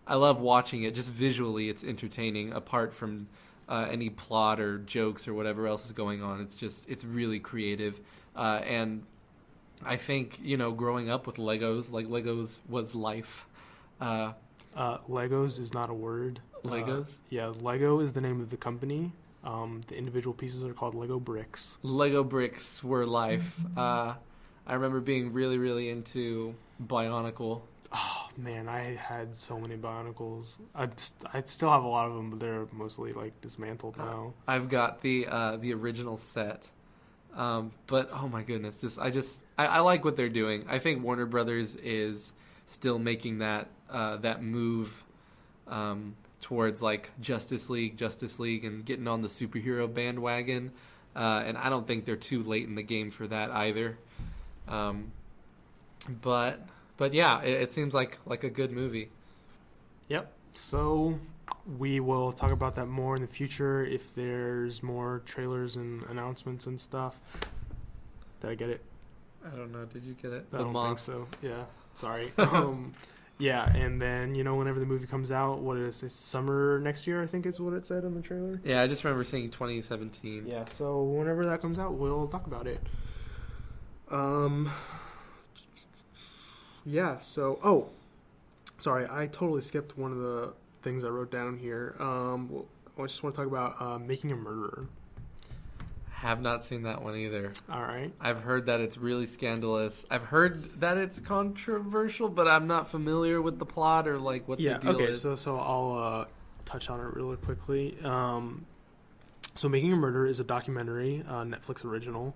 watching it. Just visually, it's entertaining. Apart from any plot or jokes or whatever else is going on, it's really creative. And I think, growing up with Legos, Legos was life.
Legos is not a word.
Legos?
Yeah, Lego is the name of the company. The individual pieces are called Lego bricks.
Lego bricks were life. I remember being really, really into Bionicle.
Oh man, I had so many Bionicles. I still have a lot of them, but they're mostly dismantled now.
I've got the original set. But oh my goodness, I like what they're doing. I think Warner Brothers is still making that move towards Justice League, and getting on the superhero bandwagon. And I don't think they're too late in the game for that either. But yeah, it seems like a good movie.
Yep. So we will talk about that more in the future if there's more trailers and announcements and stuff. Did I get it?
I don't know. Did you get it?
I don't think so. Yeah. Sorry. Yeah, and then whenever the movie comes out, what did it say? Summer next year, I think is what it said in the trailer.
Yeah, I just remember seeing 2017.
Yeah. So whenever that comes out, we'll talk about it. Yeah. So sorry, I totally skipped one of the things I wrote down here. I just want to talk about Making a Murderer.
Have not seen that one either.
All right.
I've heard that it's really scandalous. I've heard that it's controversial, but I'm not familiar with the plot or what the deal is.
Okay, so I'll touch on it really quickly. So Making a Murderer is a documentary, Netflix original,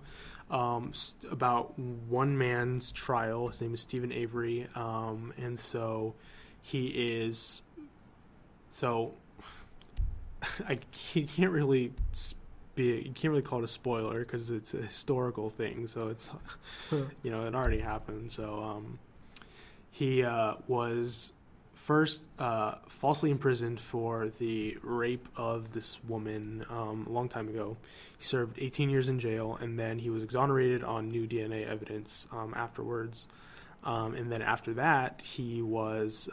about one man's trial. His name is Stephen Avery, and so he is. So you can't really call it a spoiler because it's a historical thing. So it's it already happened. So he was first falsely imprisoned for the rape of this woman a long time ago. He served 18 years in jail, and then he was exonerated on new DNA evidence afterwards. And then after that, he was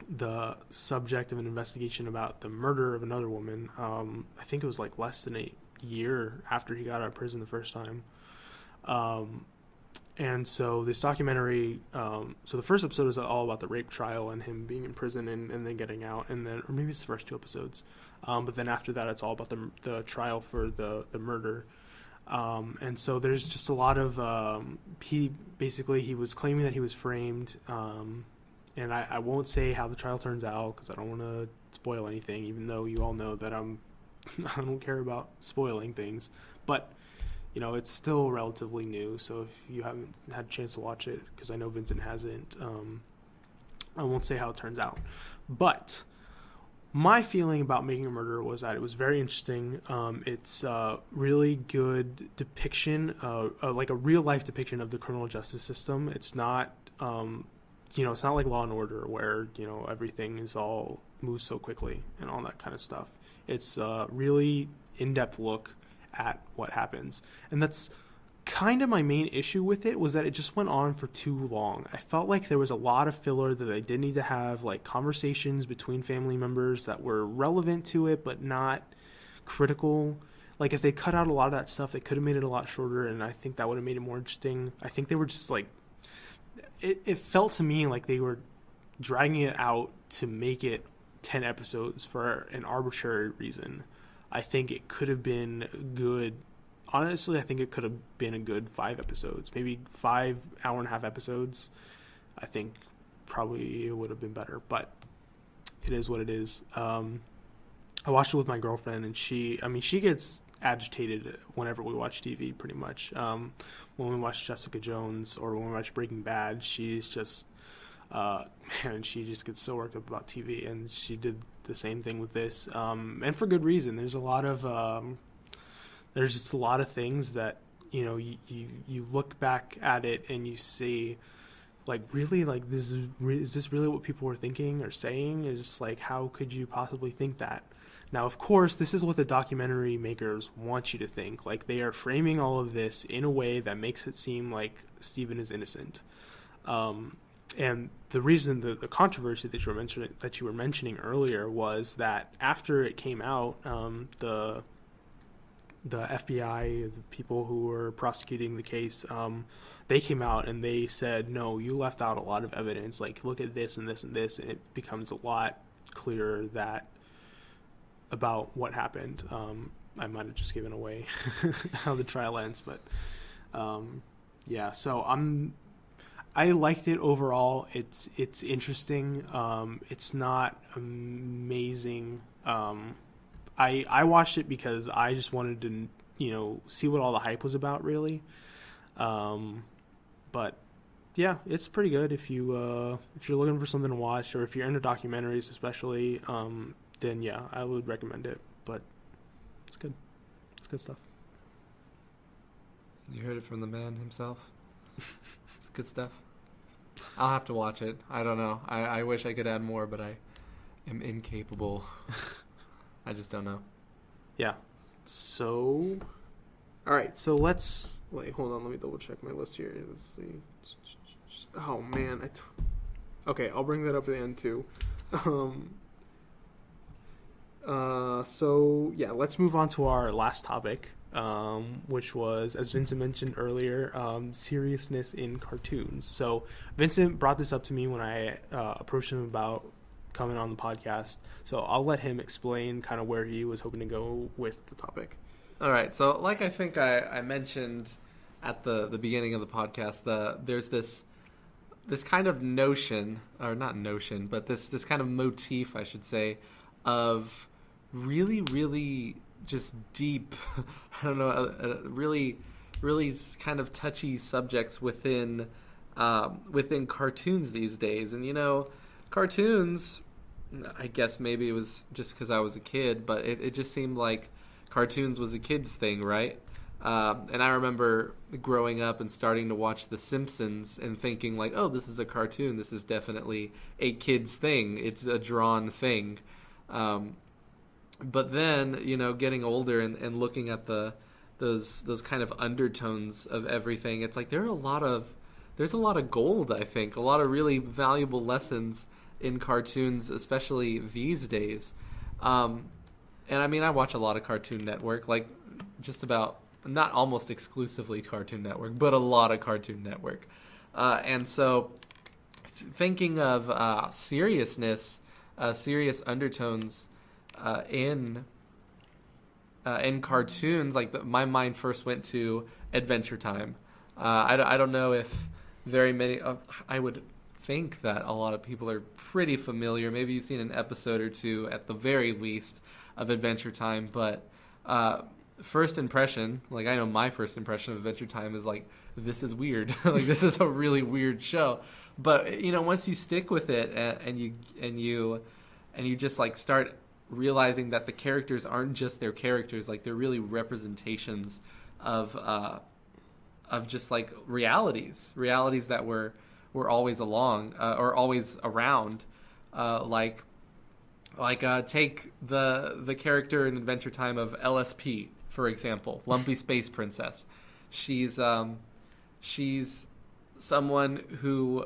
the subject of an investigation about the murder of another woman. I think it was less than a year after he got out of prison the first time. And so this documentary, so the first episode is all about the rape trial and him being in prison and then getting out, and then, or maybe it's the first two episodes. But then after that, it's all about the trial for the murder. And so there's just a lot of, he was claiming that he was framed, and I won't say how the trial turns out because I don't want to spoil anything, even though you all know that I don't care about spoiling things. But, it's still relatively new, so if you haven't had a chance to watch it, because I know Vincent hasn't, I won't say how it turns out. But my feeling about Making a Murderer was that it was very interesting. It's a really good depiction, like a real-life depiction of the criminal justice system. It's not... it's not like Law and Order where, everything is all moves so quickly and all that kind of stuff. It's a really in-depth look at what happens. And that's kind of my main issue with it was that it just went on for too long. I felt like there was a lot of filler that they did need to have, like conversations between family members that were relevant to it but not critical. Like if they cut out a lot of that stuff, they could have made it a lot shorter, and I think that would have made it more interesting. I think they were just like, it felt to me like they were dragging it out to make it 10 episodes for an arbitrary reason. I think it could have been good. Honestly, I think it could have been a good 5 episodes, maybe 5 hour-and-a-half episodes. I think probably it would have been better, but it is what it is. I watched it with my girlfriend, and she gets agitated whenever we watch TV, pretty much. When we watch Jessica Jones or when we watch Breaking Bad, she's just, she just gets so worked up about TV, and she did the same thing with this, and for good reason. There's just a lot of things that, you look back at it and you see, like, really, like, is this really what people were thinking or saying? It's just like, how could you possibly think that? Now, of course, this is what the documentary makers want you to think. Like, they are framing all of this in a way that makes it seem like Steven is innocent. And the reason, the controversy that you were mentioning earlier was that after it came out, the FBI, the people who were prosecuting the case, they came out and they said, no, you left out a lot of evidence. Like, look at this and this and this, and it becomes a lot clearer about what happened. I might have just given away how the trial ends, but yeah. So I liked it overall. It's interesting. It's not amazing. I watched it because I just wanted to, see what all the hype was about, really. But yeah, it's pretty good if you're looking for something to watch, or if you're into documentaries, especially. Then yeah, I would recommend it. But it's good. It's good stuff.
You heard it from the man himself. It's good stuff. I'll have to watch it. I don't know. I wish I could add more, but I am incapable. I just don't know. Yeah.
So, all right. So wait. Hold on. Let me double check my list here. Let's see. Oh man. Okay. I'll bring that up at the end too. So yeah. Let's move on to our last topic, which was, as Vincent mentioned earlier, seriousness in cartoons. So Vincent brought this up to me when I approached him about coming on the podcast. So I'll let him explain kind of where he was hoping to go with the topic.
All right. So like I think I mentioned at the beginning of the podcast, there's this kind of notion, or not notion, but this kind of motif, I should say, of really, really just deep, I don't know, really, really kind of touchy subjects within cartoons these days. And, cartoons, I guess maybe it was just because I was a kid, but it just seemed like cartoons was a kid's thing, right? And I remember growing up and starting to watch The Simpsons and thinking like, oh, this is a cartoon. This is definitely a kid's thing. It's a drawn thing. But then, getting older and looking at those kind of undertones of everything, it's like there's a lot of gold, I think, a lot of really valuable lessons in cartoons, especially these days. And I mean, I watch a lot of Cartoon Network, like just about, not almost exclusively Cartoon Network, but a lot of Cartoon Network. And so thinking of seriousness, serious undertones in cartoons, like my mind first went to Adventure Time. I don't know if very many, I would think that a lot of people are pretty familiar. Maybe you've seen an episode or two at the very least of Adventure Time, but first impression, like I know my first impression of Adventure Time is like, this is weird. Like this is a really weird show. But once you stick with it and you just like start realizing that the characters aren't just their characters, like they're really representations of just like realities that were always along or always around, like take the character in Adventure Time of LSP, for example, Lumpy Space Princess. She's someone who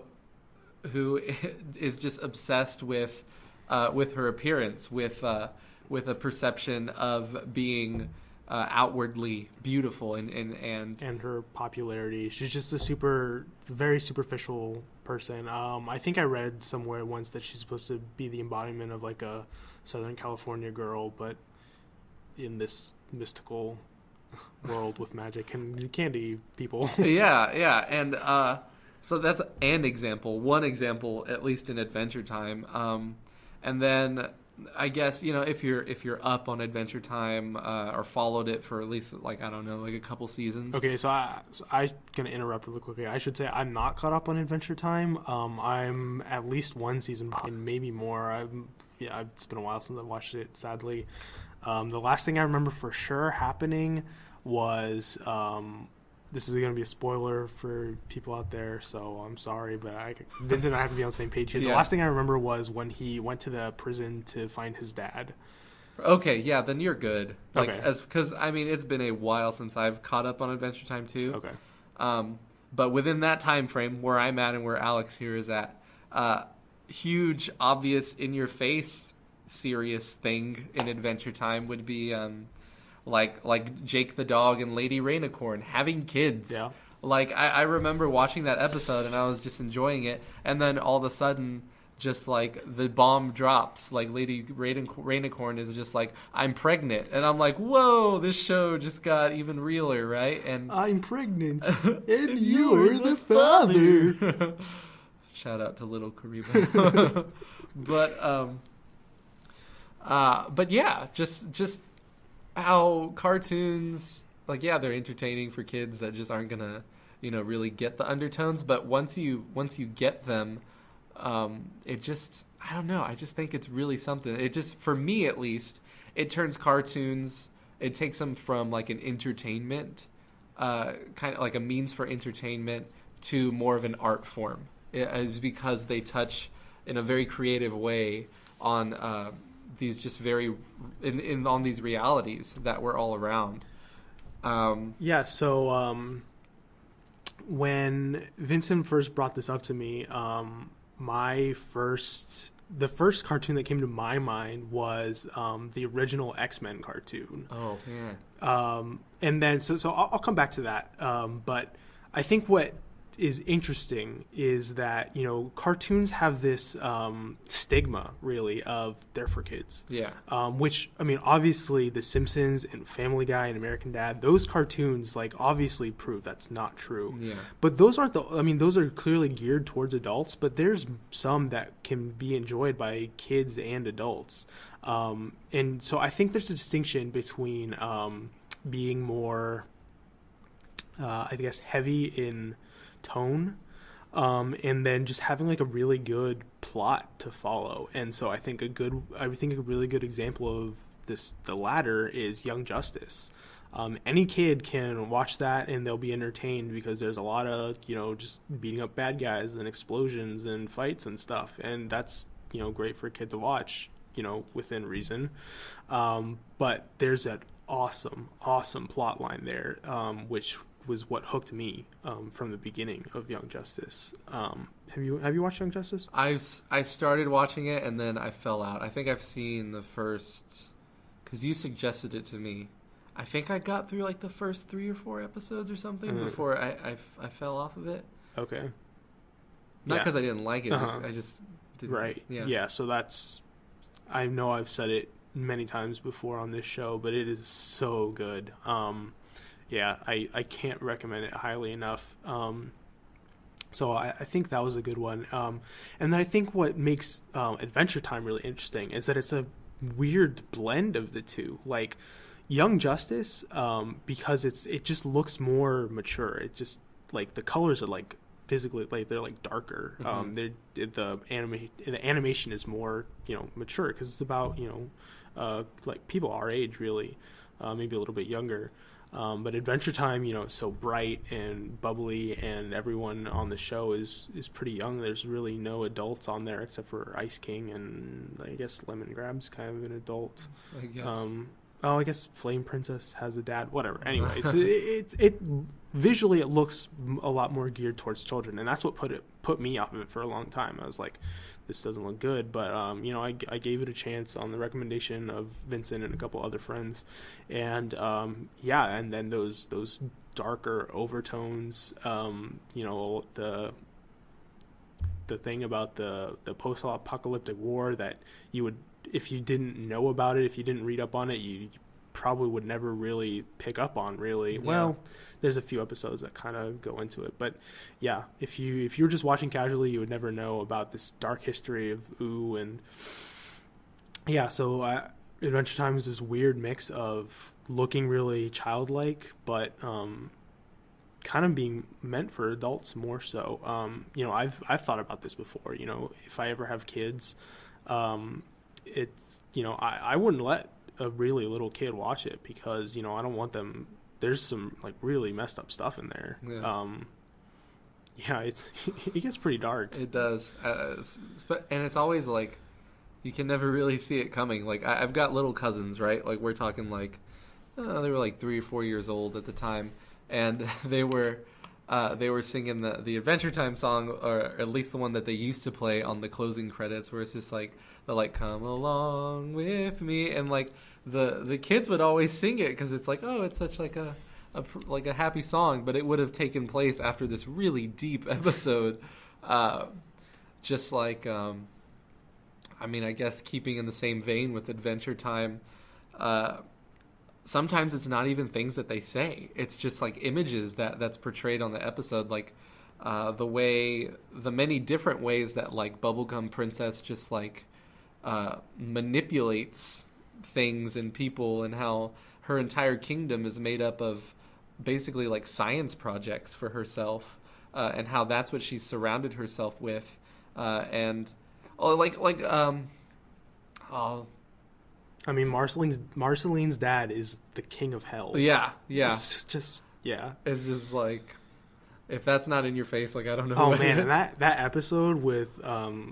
is just obsessed with her appearance, with a perception of being outwardly beautiful
and her popularity. She's just very superficial person. I think I read somewhere once that she's supposed to be the embodiment of like a Southern California girl, but in this mystical world with magic and candy people.
Yeah, and so that's one example, at least in Adventure Time. And then I guess, if you're up on Adventure Time or followed it for at least like a couple seasons.
Okay, so I'm gonna interrupt really quickly. I should say I'm not caught up on Adventure Time. I'm at least one season behind, maybe more. It's been a while since I've watched it, sadly. The last thing I remember for sure happening was this is going to be a spoiler for people out there, so I'm sorry, but Vincent and I have to be on the same page here. The last thing I remember was when he went to the prison to find his dad.
Okay, yeah, then you're good.
Okay.
Because it's been a while since I've caught up on Adventure Time too.
Okay.
But within that time frame, where I'm at and where Alex here is at, huge, obvious, in your face, serious thing in Adventure Time would be like Jake the dog and Lady Rainicorn having kids.
Yeah.
Like I remember watching that episode and I was just enjoying it, and then all of a sudden, just like the bomb drops, like Lady Rainicorn is just like, I'm pregnant, and I'm like, whoa, this show just got even realer, right? And
I'm pregnant, and you're the father.
Shout out to little Kariba. But yeah, just how cartoons, like, yeah, they're entertaining for kids that just aren't gonna, really get the undertones. But once you get them, it just, I don't know. I just think it's really something. It just, for me at least, it turns cartoons. It takes them from like an entertainment, kind of like a means for entertainment, to more of an art form. It is because they touch in a very creative way on these just very on these realities that we're all around.
So when Vincent first brought this up to me, the first cartoon that came to my mind was the original X-Men cartoon.
Oh man.
And then so I'll come back to that. But I think what is interesting is that cartoons have this stigma, really, of they're for kids.
Yeah.
Which, obviously The Simpsons and Family Guy and American Dad, those cartoons like obviously prove that's not true.
Yeah.
But those aren't those are clearly geared towards adults, but there's some that can be enjoyed by kids and adults. And so I think there's a distinction between being more I guess heavy in tone, and then just having like a really good plot to follow. And so I think a really good example of this, the latter, is Young Justice. Any kid can watch that and they'll be entertained because there's a lot of just beating up bad guys and explosions and fights and stuff, and that's great for a kid to watch within reason. But there's that awesome plot line there, which was what hooked me from the beginning of Young Justice. Have you watched Young Justice?
I started watching it and then I fell out. I think I've seen the first, because you suggested it to me. I think I got through like the first 3 or 4 episodes or something before I fell off of it.
Okay.
Not because I didn't like it. I just didn't.
Right.
Yeah.
So that's, I know I've said it many times before on this show, but it is so good. I can't recommend it highly enough. So I think that was a good one. And then I think what makes Adventure Time really interesting is that it's a weird blend of the two. Like Young Justice, because it just looks more mature. It just, like, the colors are like physically, like, they're like darker. The animation is more mature because it's about like people our age, really, maybe a little bit younger. But Adventure Time, is so bright and bubbly, and everyone on the show is pretty young. There's really no adults on there except for Ice King, and I guess Lemon Grab's kind of an adult.
I guess.
Oh, I guess Flame Princess has a dad. Whatever. Anyways, it visually it looks a lot more geared towards children, and that's what put me off of it for a long time. I was like, this doesn't look good, but I gave it a chance on the recommendation of Vincent and a couple other friends, and and then those darker overtones, the thing about the post-apocalyptic war that you would, if you didn't know about it, if you didn't read up on it, you probably would never really pick up on, really. Yeah. Well, there's a few episodes that kind of go into it, but yeah, if you were just watching casually, you would never know about this dark history of Ooo. And yeah, so Adventure Time is this weird mix of looking really childlike, but kind of being meant for adults more so. I've thought about this before. If I ever have kids, it's I wouldn't let a really little kid watch it because I don't want them. There's some like really messed up stuff in there. Yeah. It gets pretty dark.
It does, and it's always like you can never really see it coming. Like I've got little cousins, right? Like we're talking like they were like 3 or 4 years old at the time. And they were singing the Adventure Time song, or at least the one that they used to play on the closing credits, where it's just like the like "Come along with me," and like the kids would always sing it because it's like, oh, it's such like a happy song, but it would have taken place after this really deep episode, just like I guess keeping in the same vein with Adventure Time. Sometimes it's not even things that they say. It's just like images that's portrayed on the episode, like the many different ways that like Bubblegum Princess just like manipulates things and people, and how her entire kingdom is made up of basically like science projects for herself, and how that's what she's surrounded herself with,
Marceline's dad is the king of hell.
Yeah.
It's just
like, if that's not in your face, like I don't know.
Oh man, and that episode with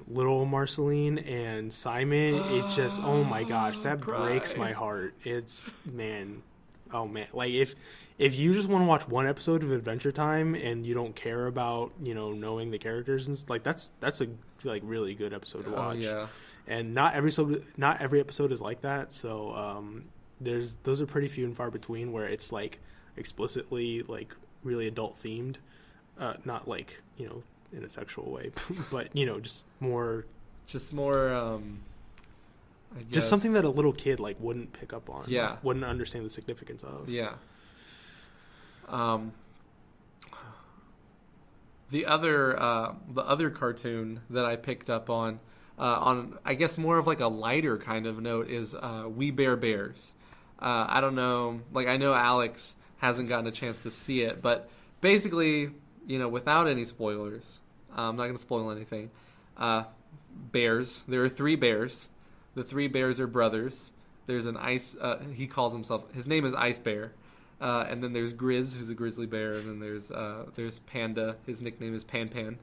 little Marceline and Simon, it just, oh my gosh, that breaks my heart. It's like if you just want to watch one episode of Adventure Time and you don't care about knowing the characters and like that's a like really good episode to watch.
Yeah.
And not every episode is like that. So those are pretty few and far between where it's like explicitly like really adult themed, not like in a sexual way, but just more I guess, just something that a little kid like wouldn't pick up on.
Yeah,
wouldn't understand the significance of.
Yeah. The other cartoon that I picked up on I guess more of like a lighter kind of note is We Bare Bears. I don't know, like I know Alex hasn't gotten a chance to see it, but basically, without any spoilers, I'm not going to spoil anything. Bears. There are 3 bears. The 3 bears are brothers. There's an he calls himself, his name is Ice Bear. And then there's Grizz, who's a grizzly bear, and then there's Panda. His nickname is Pan Pan.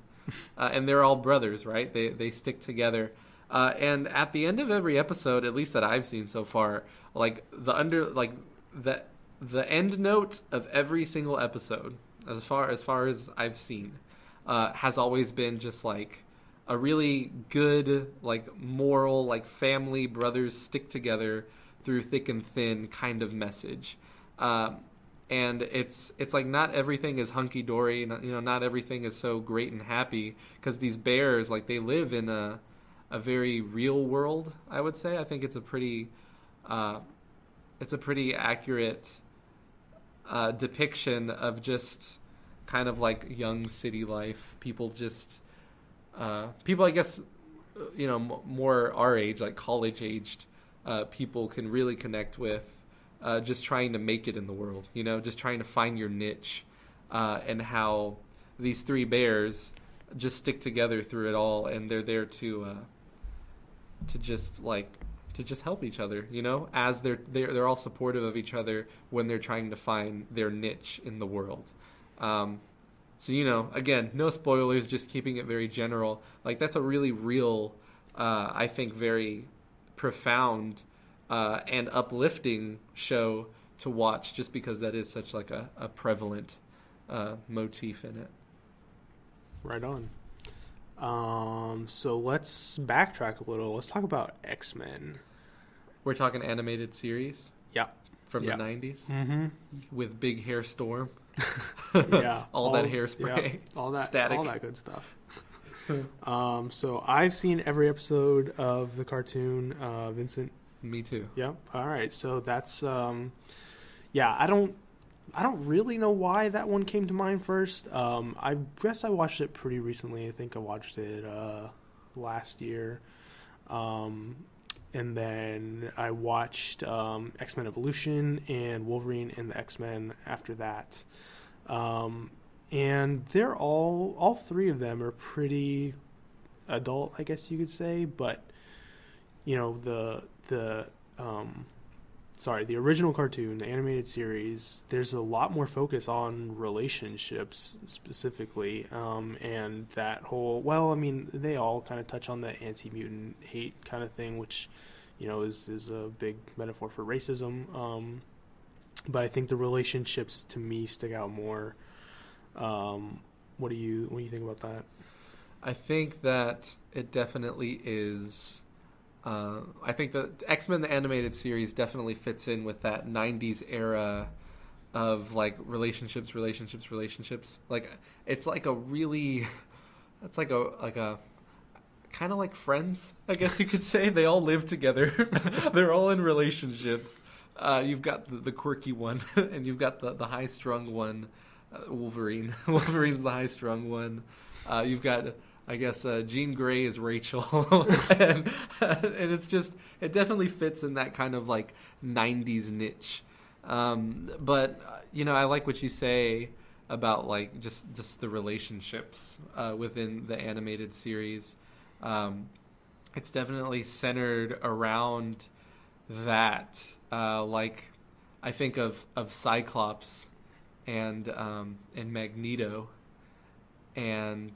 And they're all brothers, right? They stick together. And at the end of every episode, at least that I've seen so far, like the end note of every single episode, as far as I've seen, has always been just like a really good, like moral, like family brothers stick together through thick and thin kind of message. And it's like not everything is hunky dory, not everything is so great and happy, because these bears, like, they live in a very real world, I would say. I think it's a pretty accurate depiction of just kind of like young city life. People I guess more our age, like college aged people, can really connect with. Just trying to make it in the world, just trying to find your niche, and how these 3 bears just stick together through it all, and they're there to just help each other, as they're all supportive of each other when they're trying to find their niche in the world. So again, no spoilers, just keeping it very general. Like, that's a really real, I think, very profound and uplifting show to watch, just because that is such like a prevalent motif in it.
Right on. So let's backtrack a little. Let's talk about X-Men.
We're talking animated series
Yeah.
from
Yeah.
the 90s
Mm-hmm.
with Big Hair Storm.
Yeah.
all that hairspray.
Yeah, all that
Static.
all that good stuff. So I've seen every episode of the cartoon, Vincent.
Me too.
Yeah. All right. So that's yeah, I don't really know why that one came to mind first. I guess I watched it pretty recently. I think I watched it last year. And then I watched X-Men Evolution and Wolverine and the X-Men after that. And they're all three of them are pretty adult, I guess you could say, but you know, the original cartoon, the animated series, there's a lot more focus on relationships specifically, and that whole, well, I mean, they all kind of touch on the anti-mutant hate kind of thing, which, you know, is a big metaphor for racism. But I think the relationships to me stick out more. What do you think about that?
I think that it definitely is. I think that X-Men the animated series definitely fits in with that 90s era of like relationships. Like it's like a really, it's like a kind of like Friends, I guess you could say. They all live together. They're all in relationships. You've got the quirky one, and you've got the high-strung one, Wolverine. Wolverine's the high-strung one. You've got, I guess, Jean Grey is Rachel, and it's just, it definitely fits in that kind of like 90s niche. But you know, I like what you say about like just the relationships within the animated series. It's definitely centered around that. Like I think of Cyclops and Magneto, and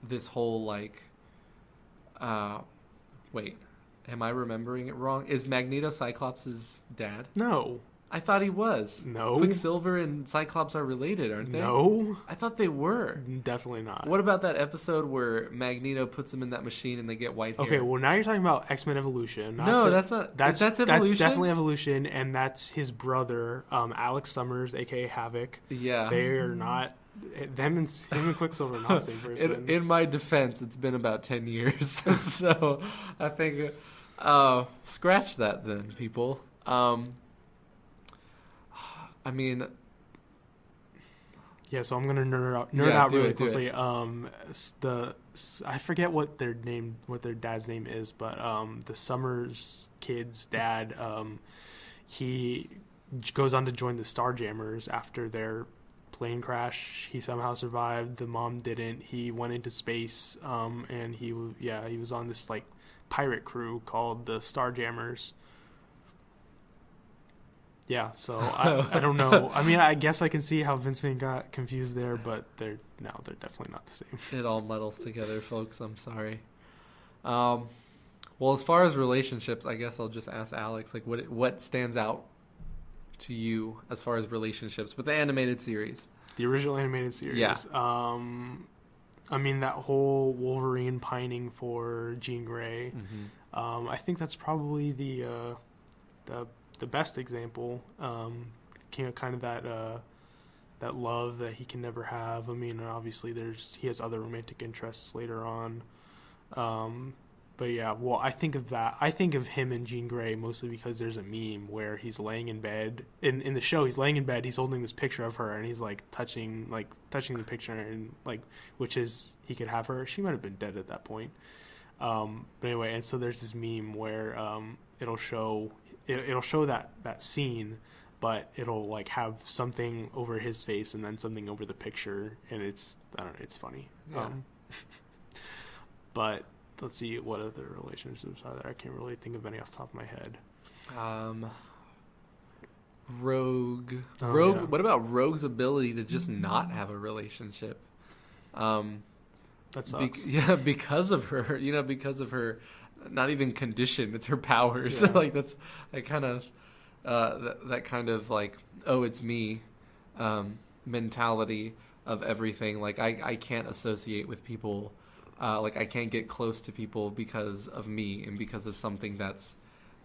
this whole like wait, am I remembering it wrong? Is Magneto Cyclops' dad?
No.
I thought he was.
No.
Quicksilver and Cyclops are related, aren't they?
No.
I thought they were.
Definitely not.
What about that episode where Magneto puts them in that machine and they get white hair?
Okay, well now you're talking about X-Men Evolution.
No, that's not. That's Evolution.
That's definitely Evolution, and that's his brother, Alex Summers, aka Havoc.
Yeah.
They are not. Him and Quicksilver are not the same person.
In my defense, it's been about 10 years, so I think scratch that then, people. I mean,
yeah. So I'm gonna nerd out really
do
quickly. I forget what their dad's name is, but the Summers kid's dad, he goes on to join the Starjammers after their plane crash. He somehow survived. The mom didn't. He went into space, and he was on this like pirate crew called the Starjammers. Yeah, so I don't know. I mean, I guess I can see how Vincent got confused there, but they're definitely not the same.
It all muddles together, folks. I'm sorry. Well, as far as relationships, I guess I'll just ask Alex, like, what stands out to you as far as relationships with the animated series?
The original animated series.
Yeah.
I mean, that whole Wolverine pining for Jean Grey.
Mm-hmm.
I think that's probably the best example. Kind of that love that he can never have. I mean, obviously he has other romantic interests later on. But yeah, well, I think of that. I think of him and Jean Grey mostly because there's a meme where he's laying in bed. In the show, he's laying in bed, he's holding this picture of her, and he's like touching the picture, and like, which is, he could have her. She might have been dead at that point. But anyway, and so there's this meme where it'll show that scene, but it'll like have something over his face and then something over the picture, and it's, I don't know, it's funny.
Yeah.
But let's see what other relationships are there. I can't really think of any off the top of my head.
Rogue.
Yeah.
What about Rogue's ability to just not have a relationship?
That sucks.
Because of her, because of her. not even condition, it's her powers.
Yeah.
Like that's that kind of that kind of like, oh, it's me mentality of everything. Like I can't associate with people, like I can't get close to people because of me and because of something that's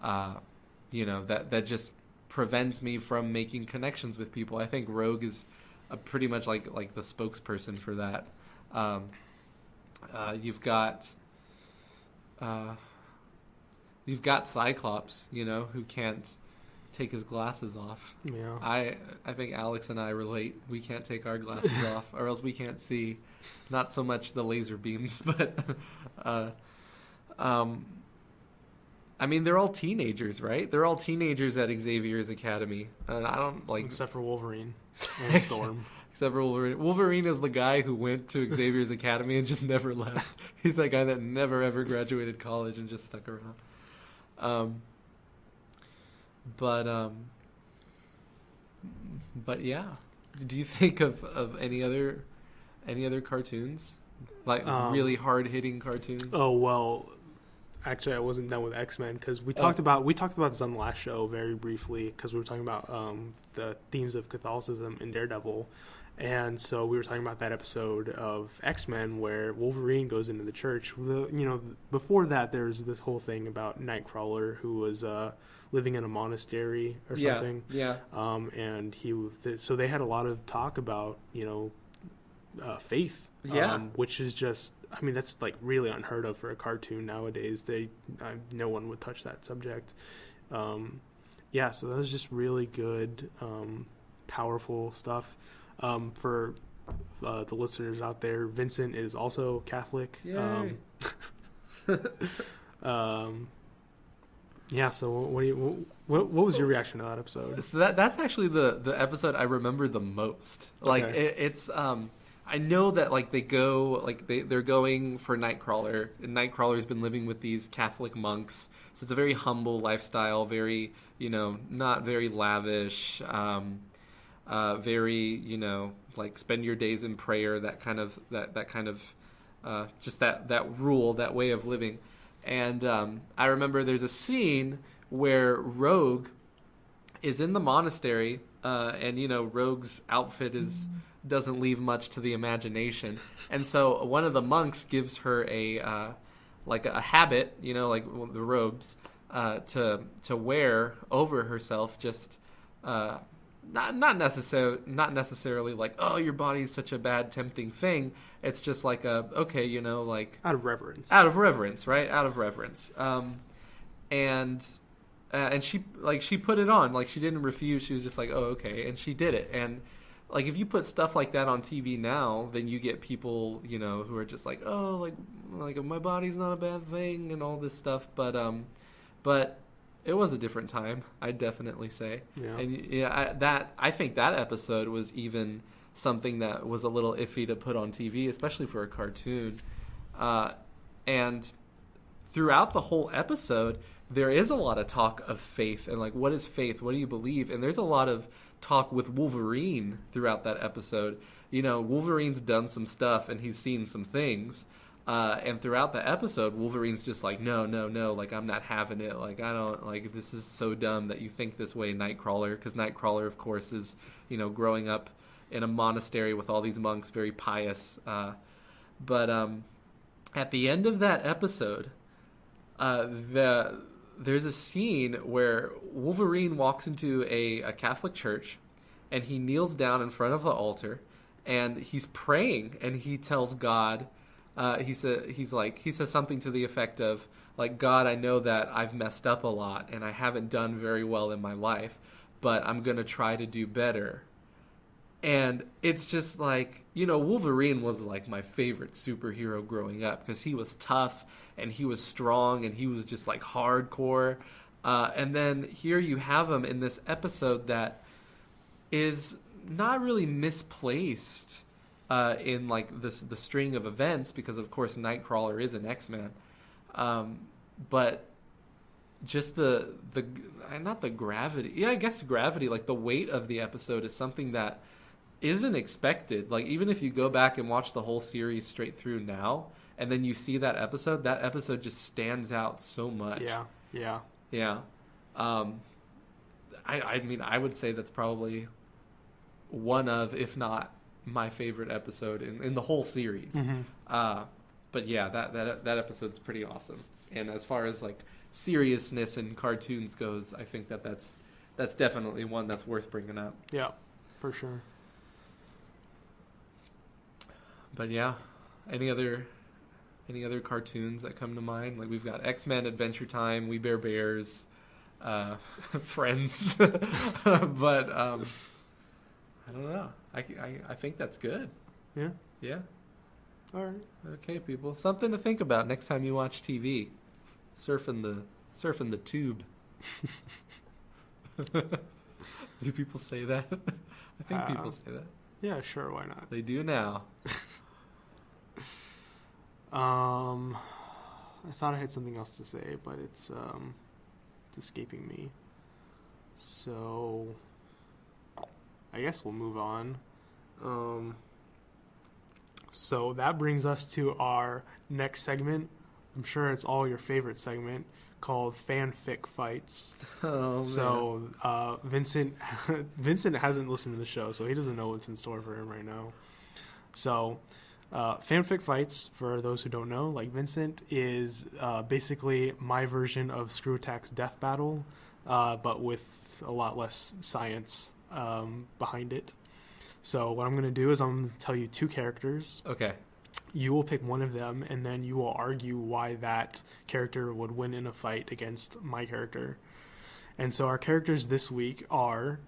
that just prevents me from making connections with people. I think Rogue is pretty much like the spokesperson for that. You've got Cyclops, who can't take his glasses off.
Yeah.
I think Alex and I relate. We can't take our glasses off, or else we can't see. Not so much the laser beams, but I mean, they're all teenagers, right? They're all teenagers at Xavier's Academy, and I don't like
Except for Wolverine and Storm.
Except for Wolverine. Wolverine is the guy who went to Xavier's Academy and just never left. He's that guy that never ever graduated college and just stuck around. But yeah. Do you think of any other cartoons? Like really hard hitting cartoons?
Oh well, actually, I wasn't done with X-Men because we talked about this on the last show very briefly because we were talking about the themes of Catholicism in Daredevil, and so we were talking about that episode of X-Men where Wolverine goes into the church. Before that, there's this whole thing about Nightcrawler who was living in a monastery or something.
Yeah.
And so they had a lot of talk about faith.
Yeah.
Which is just, I mean, that's like really unheard of for a cartoon nowadays. No one would touch that subject. So that was just really good, powerful stuff. For the listeners out there, Vincent is also Catholic.
Yay.
So what was your reaction to that episode?
So that's actually the episode I remember the most. Like it's I know that like they go like they're going for Nightcrawler, and Nightcrawler's been living with these Catholic monks, so it's a very humble lifestyle, very not very lavish, very like spend your days in prayer, that kind of just that rule, that way of living. And I remember there's a scene where Rogue is in the monastery, and Rogue's outfit doesn't leave much to the imagination, and so one of the monks gives her a habit, like the robes, to wear over herself, just not necessarily like, oh, your body's such a bad tempting thing. It's just like like
out of reverence,
right? Out of reverence. And she put it on, like she didn't refuse. She was just like, oh, okay, and she did it. And like if you put stuff like that on TV now, then you get people who are just like, oh, like my body's not a bad thing and all this stuff. But it was a different time, I'd definitely say. Yeah. And I think that episode was even something that was a little iffy to put on TV, especially for a cartoon. And throughout the whole episode, there is a lot of talk of faith and like, what is faith? What do you believe? And there's a lot of talk with Wolverine throughout that episode. Wolverine's done some stuff and he's seen some things. And throughout the episode, Wolverine's just like, no, like, I'm not having it. Like, I don't, like, this is so dumb that you think this way, Nightcrawler. Because Nightcrawler, of course, is, growing up in a monastery with all these monks, very pious. But at the end of that episode, there's a scene where Wolverine walks into a Catholic church, and he kneels down in front of the altar, and he's praying, and he tells God, he says something to the effect of, like, God, I know that I've messed up a lot, and I haven't done very well in my life, but I'm going to try to do better. And it's just like, Wolverine was like my favorite superhero growing up because he was tough and he was strong and he was just like hardcore. And then here you have him in this episode that is not really misplaced in like the string of events, because of course Nightcrawler is an X-Man. But just not the gravity. Yeah, I guess gravity, like the weight of the episode is something that isn't expected. Like, even if you go back and watch the whole series straight through now and then you see that episode just stands out so much.
Yeah.
I mean, I would say that's probably one of, if not my favorite episode in the whole series. But yeah, that episode's pretty awesome. And as far as like seriousness in cartoons goes, I think that's definitely one that's worth bringing up.
Yeah, for sure.
But yeah, any other cartoons that come to mind? Like we've got X-Men, Adventure Time, We Bare Bears, Friends. But I don't know. I think that's good.
Yeah.
Yeah.
All right.
Okay, people. Something to think about next time you watch TV. Surfing the tube. Do people say that? I think people say that.
Yeah, sure. Why not?
They do now.
I thought I had something else to say, but it's escaping me. So I guess we'll move on. So that brings us to our next segment. I'm sure it's all your favorite segment, called Fanfic Fights.
Oh,
so Vincent hasn't listened to the show, so he doesn't know what's in store for him right now. So Fanfic Fights, for those who don't know, like Vincent, is basically my version of Screw Attack's Death Battle, but with a lot less science behind it. So what I'm going to do is I'm going to tell you two characters.
Okay.
You will pick one of them, and then you will argue why that character would win in a fight against my character. And so our characters this week are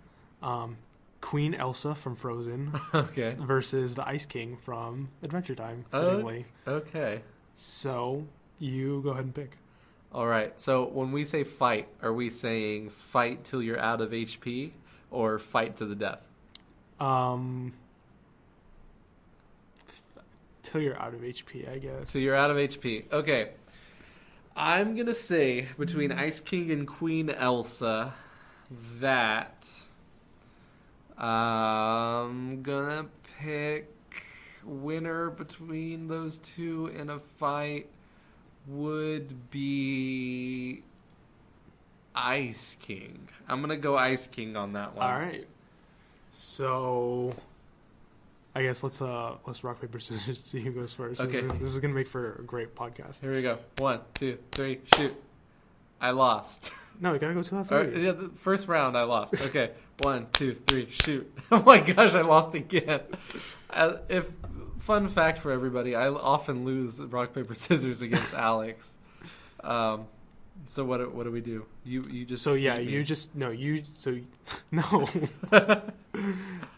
Queen Elsa from Frozen
Okay.
versus the Ice King from Adventure Time, fittingly.
Okay.
So you go ahead and pick.
All right. So when we say fight, are we saying fight till you're out of HP or fight to the death?
Till you're out of HP, I guess.
Till you're out of HP. Okay. I'm going to say between Ice King and Queen Elsa that I'm going to pick winner between those two in a fight would be Ice King. I'm going to go Ice King on that one.
All right. So I guess let's rock, paper, scissors to see who goes first.
Okay.
This is going to make for a great podcast.
Here we go. 1, 2, 3, shoot. I lost.
No, you got to go 2 out of 3.
Yeah, the first round I lost. Okay. 1, 2, 3, shoot. Oh my gosh, I lost again. Fun fact for everybody, I often lose rock, paper, scissors against Alex. So what do we do? You just
So yeah,
beat me.
you just no.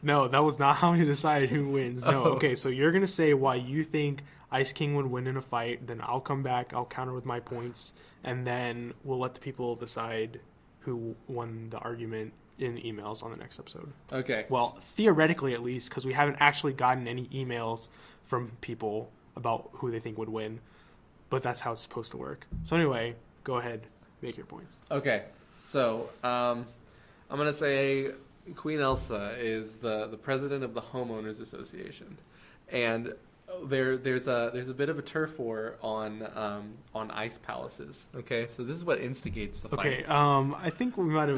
No, that was not how we decided who wins. No, okay. So you're gonna say why you think Ice King would win in a fight. Then I'll come back. I'll counter with my points, and then we'll let the people decide who won the argument in the emails on the next episode.
Okay.
Well, theoretically, at least, because we haven't actually gotten any emails from people about who they think would win, but that's how it's supposed to work. So anyway, go ahead, make your points.
Okay. So I'm gonna say Queen Elsa is the president of the Homeowners Association, and there's a bit of a turf war on ice palaces. Okay, so this is what instigates the fight.
Okay, I think we might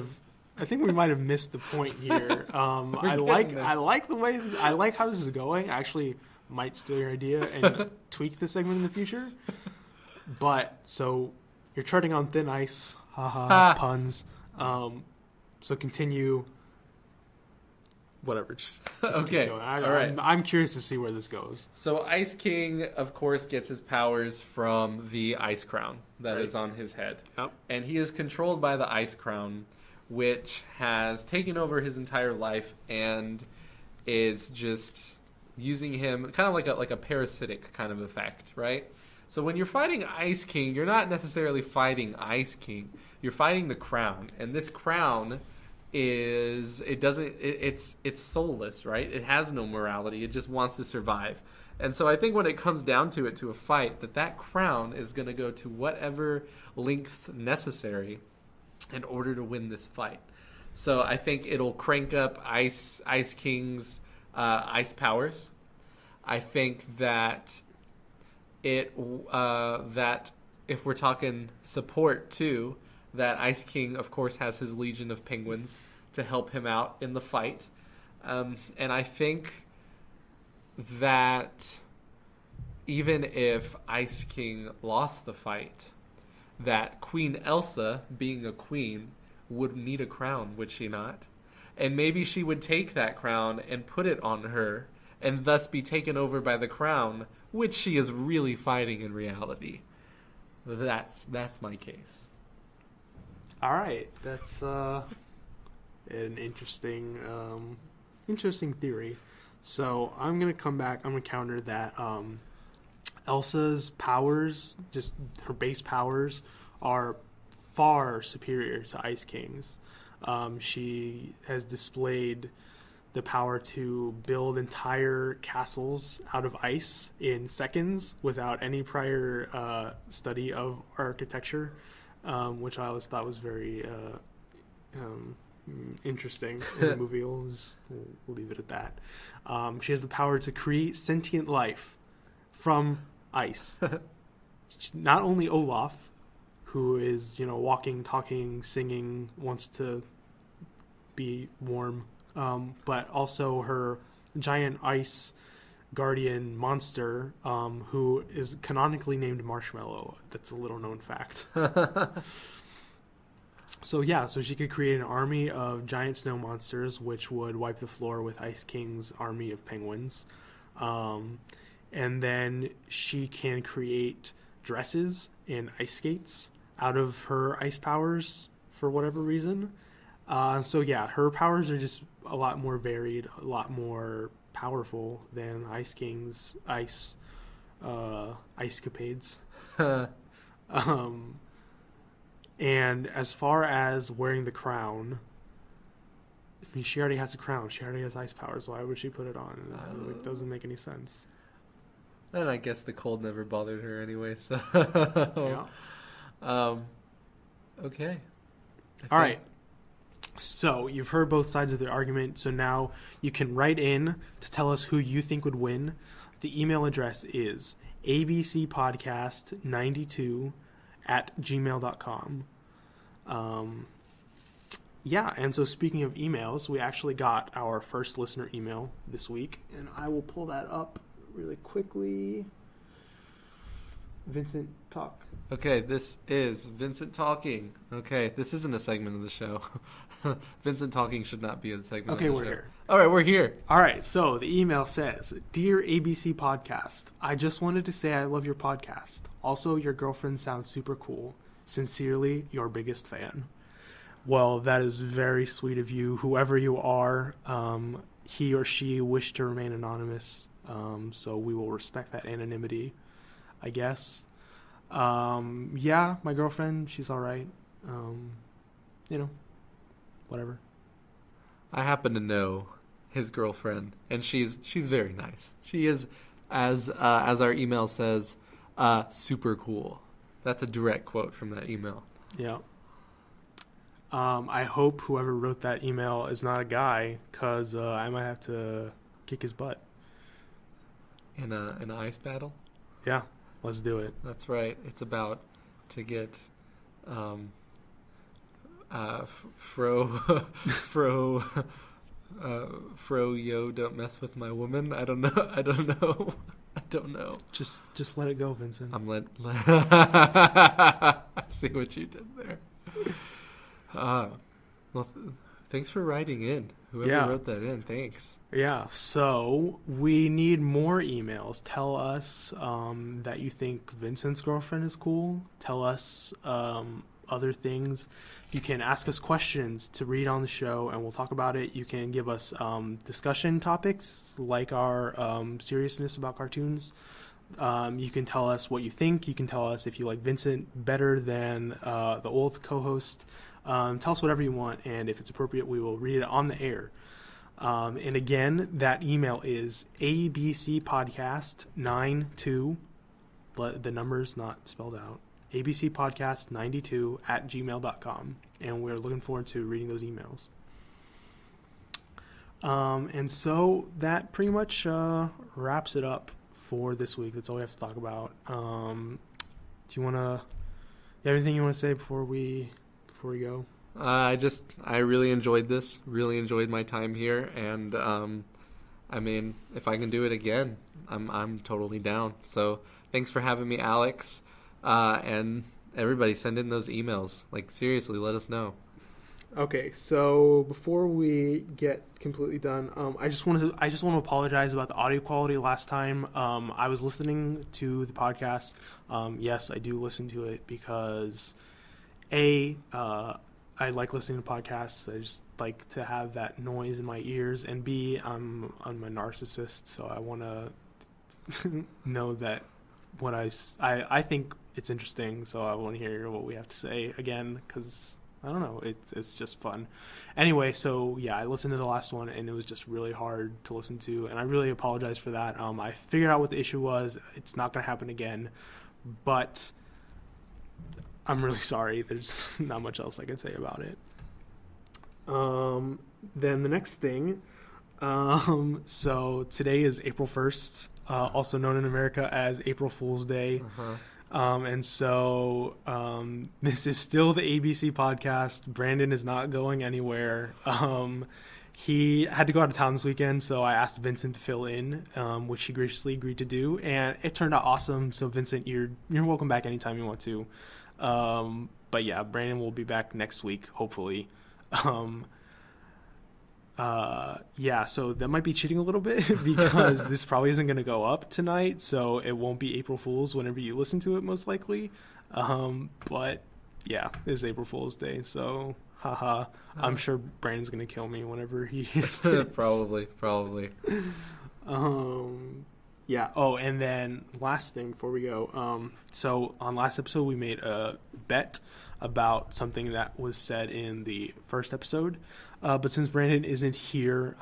have missed the point here. I like how this is going. I actually might steal your idea and tweak the segment in the future. But so you're treading on thin ice, puns. So continue. Whatever, just
okay.
Keep going.
All right.
I'm curious to see where this goes.
So Ice King, of course, gets his powers from the ice crown that is on his head.
Yep.
And he is controlled by the ice crown, which has taken over his entire life and is just using him kind of like a parasitic kind of effect, right? So when you're fighting Ice King, you're not necessarily fighting Ice King. You're fighting the crown. And this crown it's soulless, right? It has no morality. It just wants to survive. And so I think when it comes down to it, to a fight, that crown is going to go to whatever lengths necessary in order to win this fight. So I think it'll crank up Ice King's ice powers. I think that that if we're talking support too, that Ice King, of course, has his legion of penguins to help him out in the fight. And I think that even if Ice King lost the fight, that Queen Elsa, being a queen, would need a crown, would she not? And maybe she would take that crown and put it on her, and thus be taken over by the crown, which she is really fighting in reality. That's my case.
All right, that's an interesting theory. So I'm gonna come back. I'm gonna counter that. Elsa's powers, just her base powers, are far superior to Ice King's. She has displayed the power to build entire castles out of ice in seconds without any prior study of architecture, which I always thought was very interesting in the movie. We'll leave it at that. She has the power to create sentient life from ice. Not only Olaf, who is, walking, talking, singing, wants to be warm, but also her giant ice guardian monster, who is canonically named Marshmallow. That's a little known fact. So she could create an army of giant snow monsters, which would wipe the floor with Ice King's army of penguins. And then she can create dresses and ice skates out of her ice powers for whatever reason. Her powers are just a lot more varied, a lot more powerful than Ice King's ice capades. And as far as wearing the crown, I mean, she already has a crown. She already has ice powers. Why would she put it on? It doesn't make any sense.
And I guess the cold never bothered her anyway, so...
Yeah.
Okay.
All right. So you've heard both sides of the argument. So now you can write in to tell us who you think would win. The email address is abcpodcast92@gmail.com. And so speaking of emails, we actually got our first listener email this week, and I will pull that up really quickly. Vincent, talk.
Okay, this is Vincent talking. Okay, this isn't a segment of the show. Vincent talking should not be a segment of the show.
Okay, we're here.
All right, we're here.
All right, so the email says, Dear ABC Podcast, I just wanted to say I love your podcast. Also, your girlfriend sounds super cool. Sincerely, your biggest fan. Well, that is very sweet of you. Whoever you are, he or she wished to remain anonymous, so we will respect that anonymity, I guess. My girlfriend, she's all right. Whatever.
I happen to know his girlfriend, and she's very nice. She is, as our email says, super cool. That's a direct quote from that email.
Yeah. I hope whoever wrote that email is not a guy, because I might have to kick his butt.
In an ice battle?
Yeah, let's do it.
That's right. It's about to get yo, don't mess with my woman. I don't know.
Just let it go, Vincent.
I see what you did there. Thanks for writing in. Whoever wrote that in, thanks.
Yeah, so we need more emails. Tell us that you think Vincent's girlfriend is cool. Tell us other things. You can ask us questions to read on the show, and we'll talk about it. You can give us discussion topics, like our seriousness about cartoons. You can tell us what you think. You can tell us if you like Vincent better than the old co-host. Tell us whatever you want, and if it's appropriate, we will read it on the air. And again, that email is abcpodcast92, the number's not spelled out, abcpodcast92@gmail.com, and we're looking forward to reading those emails. And so that pretty much wraps it up for this week. That's all we have to talk about. Do you have anything you want to say before we go?
I really enjoyed this. Really enjoyed my time here, and I mean, if I can do it again, I'm totally down. So thanks for having me, Alex. And everybody, send in those emails. Like, seriously, let us know.
Okay, so before we get completely done, I just want to apologize about the audio quality last time. I was listening to the podcast. Yes, I do listen to it because I like listening to podcasts. I just like to have that noise in my ears, and B, I'm a narcissist, so I want to know that what I think it's interesting, so I want to hear what we have to say again, because I don't know, it's just fun. Anyway, so yeah, I listened to the last one, and it was just really hard to listen to, and I really apologize for that. I figured out what the issue was. It's not going to happen again, but I'm really sorry. There's not much else I can say about it. Then the next thing, so today is April 1st, also known in America as April Fool's Day. And so this is still the ABC podcast. Brandon is not going anywhere. He had to go out of town this weekend, so I asked Vincent to fill in, which he graciously agreed to do, and it turned out awesome. So Vincent, you're welcome back anytime you want to. But yeah, Brandon will be back next week, hopefully. Yeah, so that might be cheating a little bit because this probably isn't going to go up tonight, so it won't be April Fool's whenever you listen to it, most likely. But yeah, it's April Fool's Day, so haha. I'm sure Brandon's going to kill me whenever he hears this.
Probably.
Yeah. Oh, and then last thing before we go. So on last episode, we made a bet about something that was said in the first episode. But since Brandon isn't here,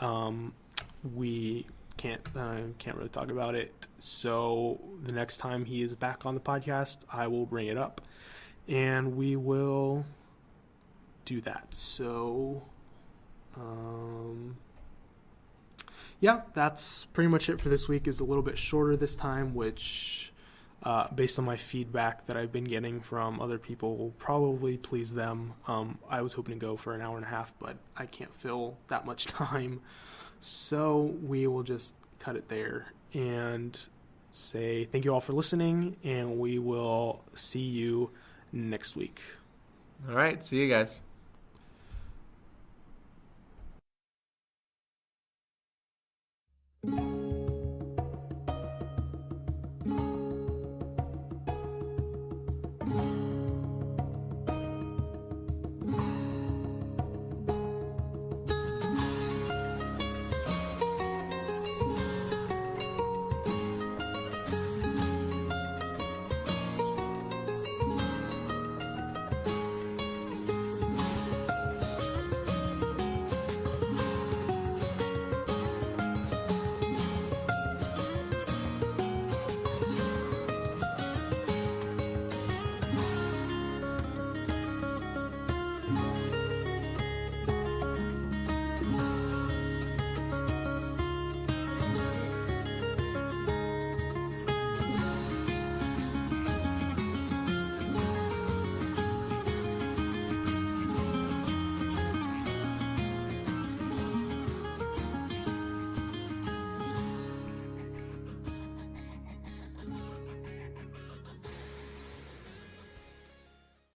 we can't really talk about it. So the next time he is back on the podcast, I will bring it up, and we will do that. So, yeah, that's pretty much it for this week. It's a little bit shorter this time, which, based on my feedback that I've been getting from other people, will probably please them. I was hoping to go for an hour and a half, but I can't fill that much time. So we will just cut it there and say thank you all for listening, and we will see you next week.
All right. See you guys.
Thank you.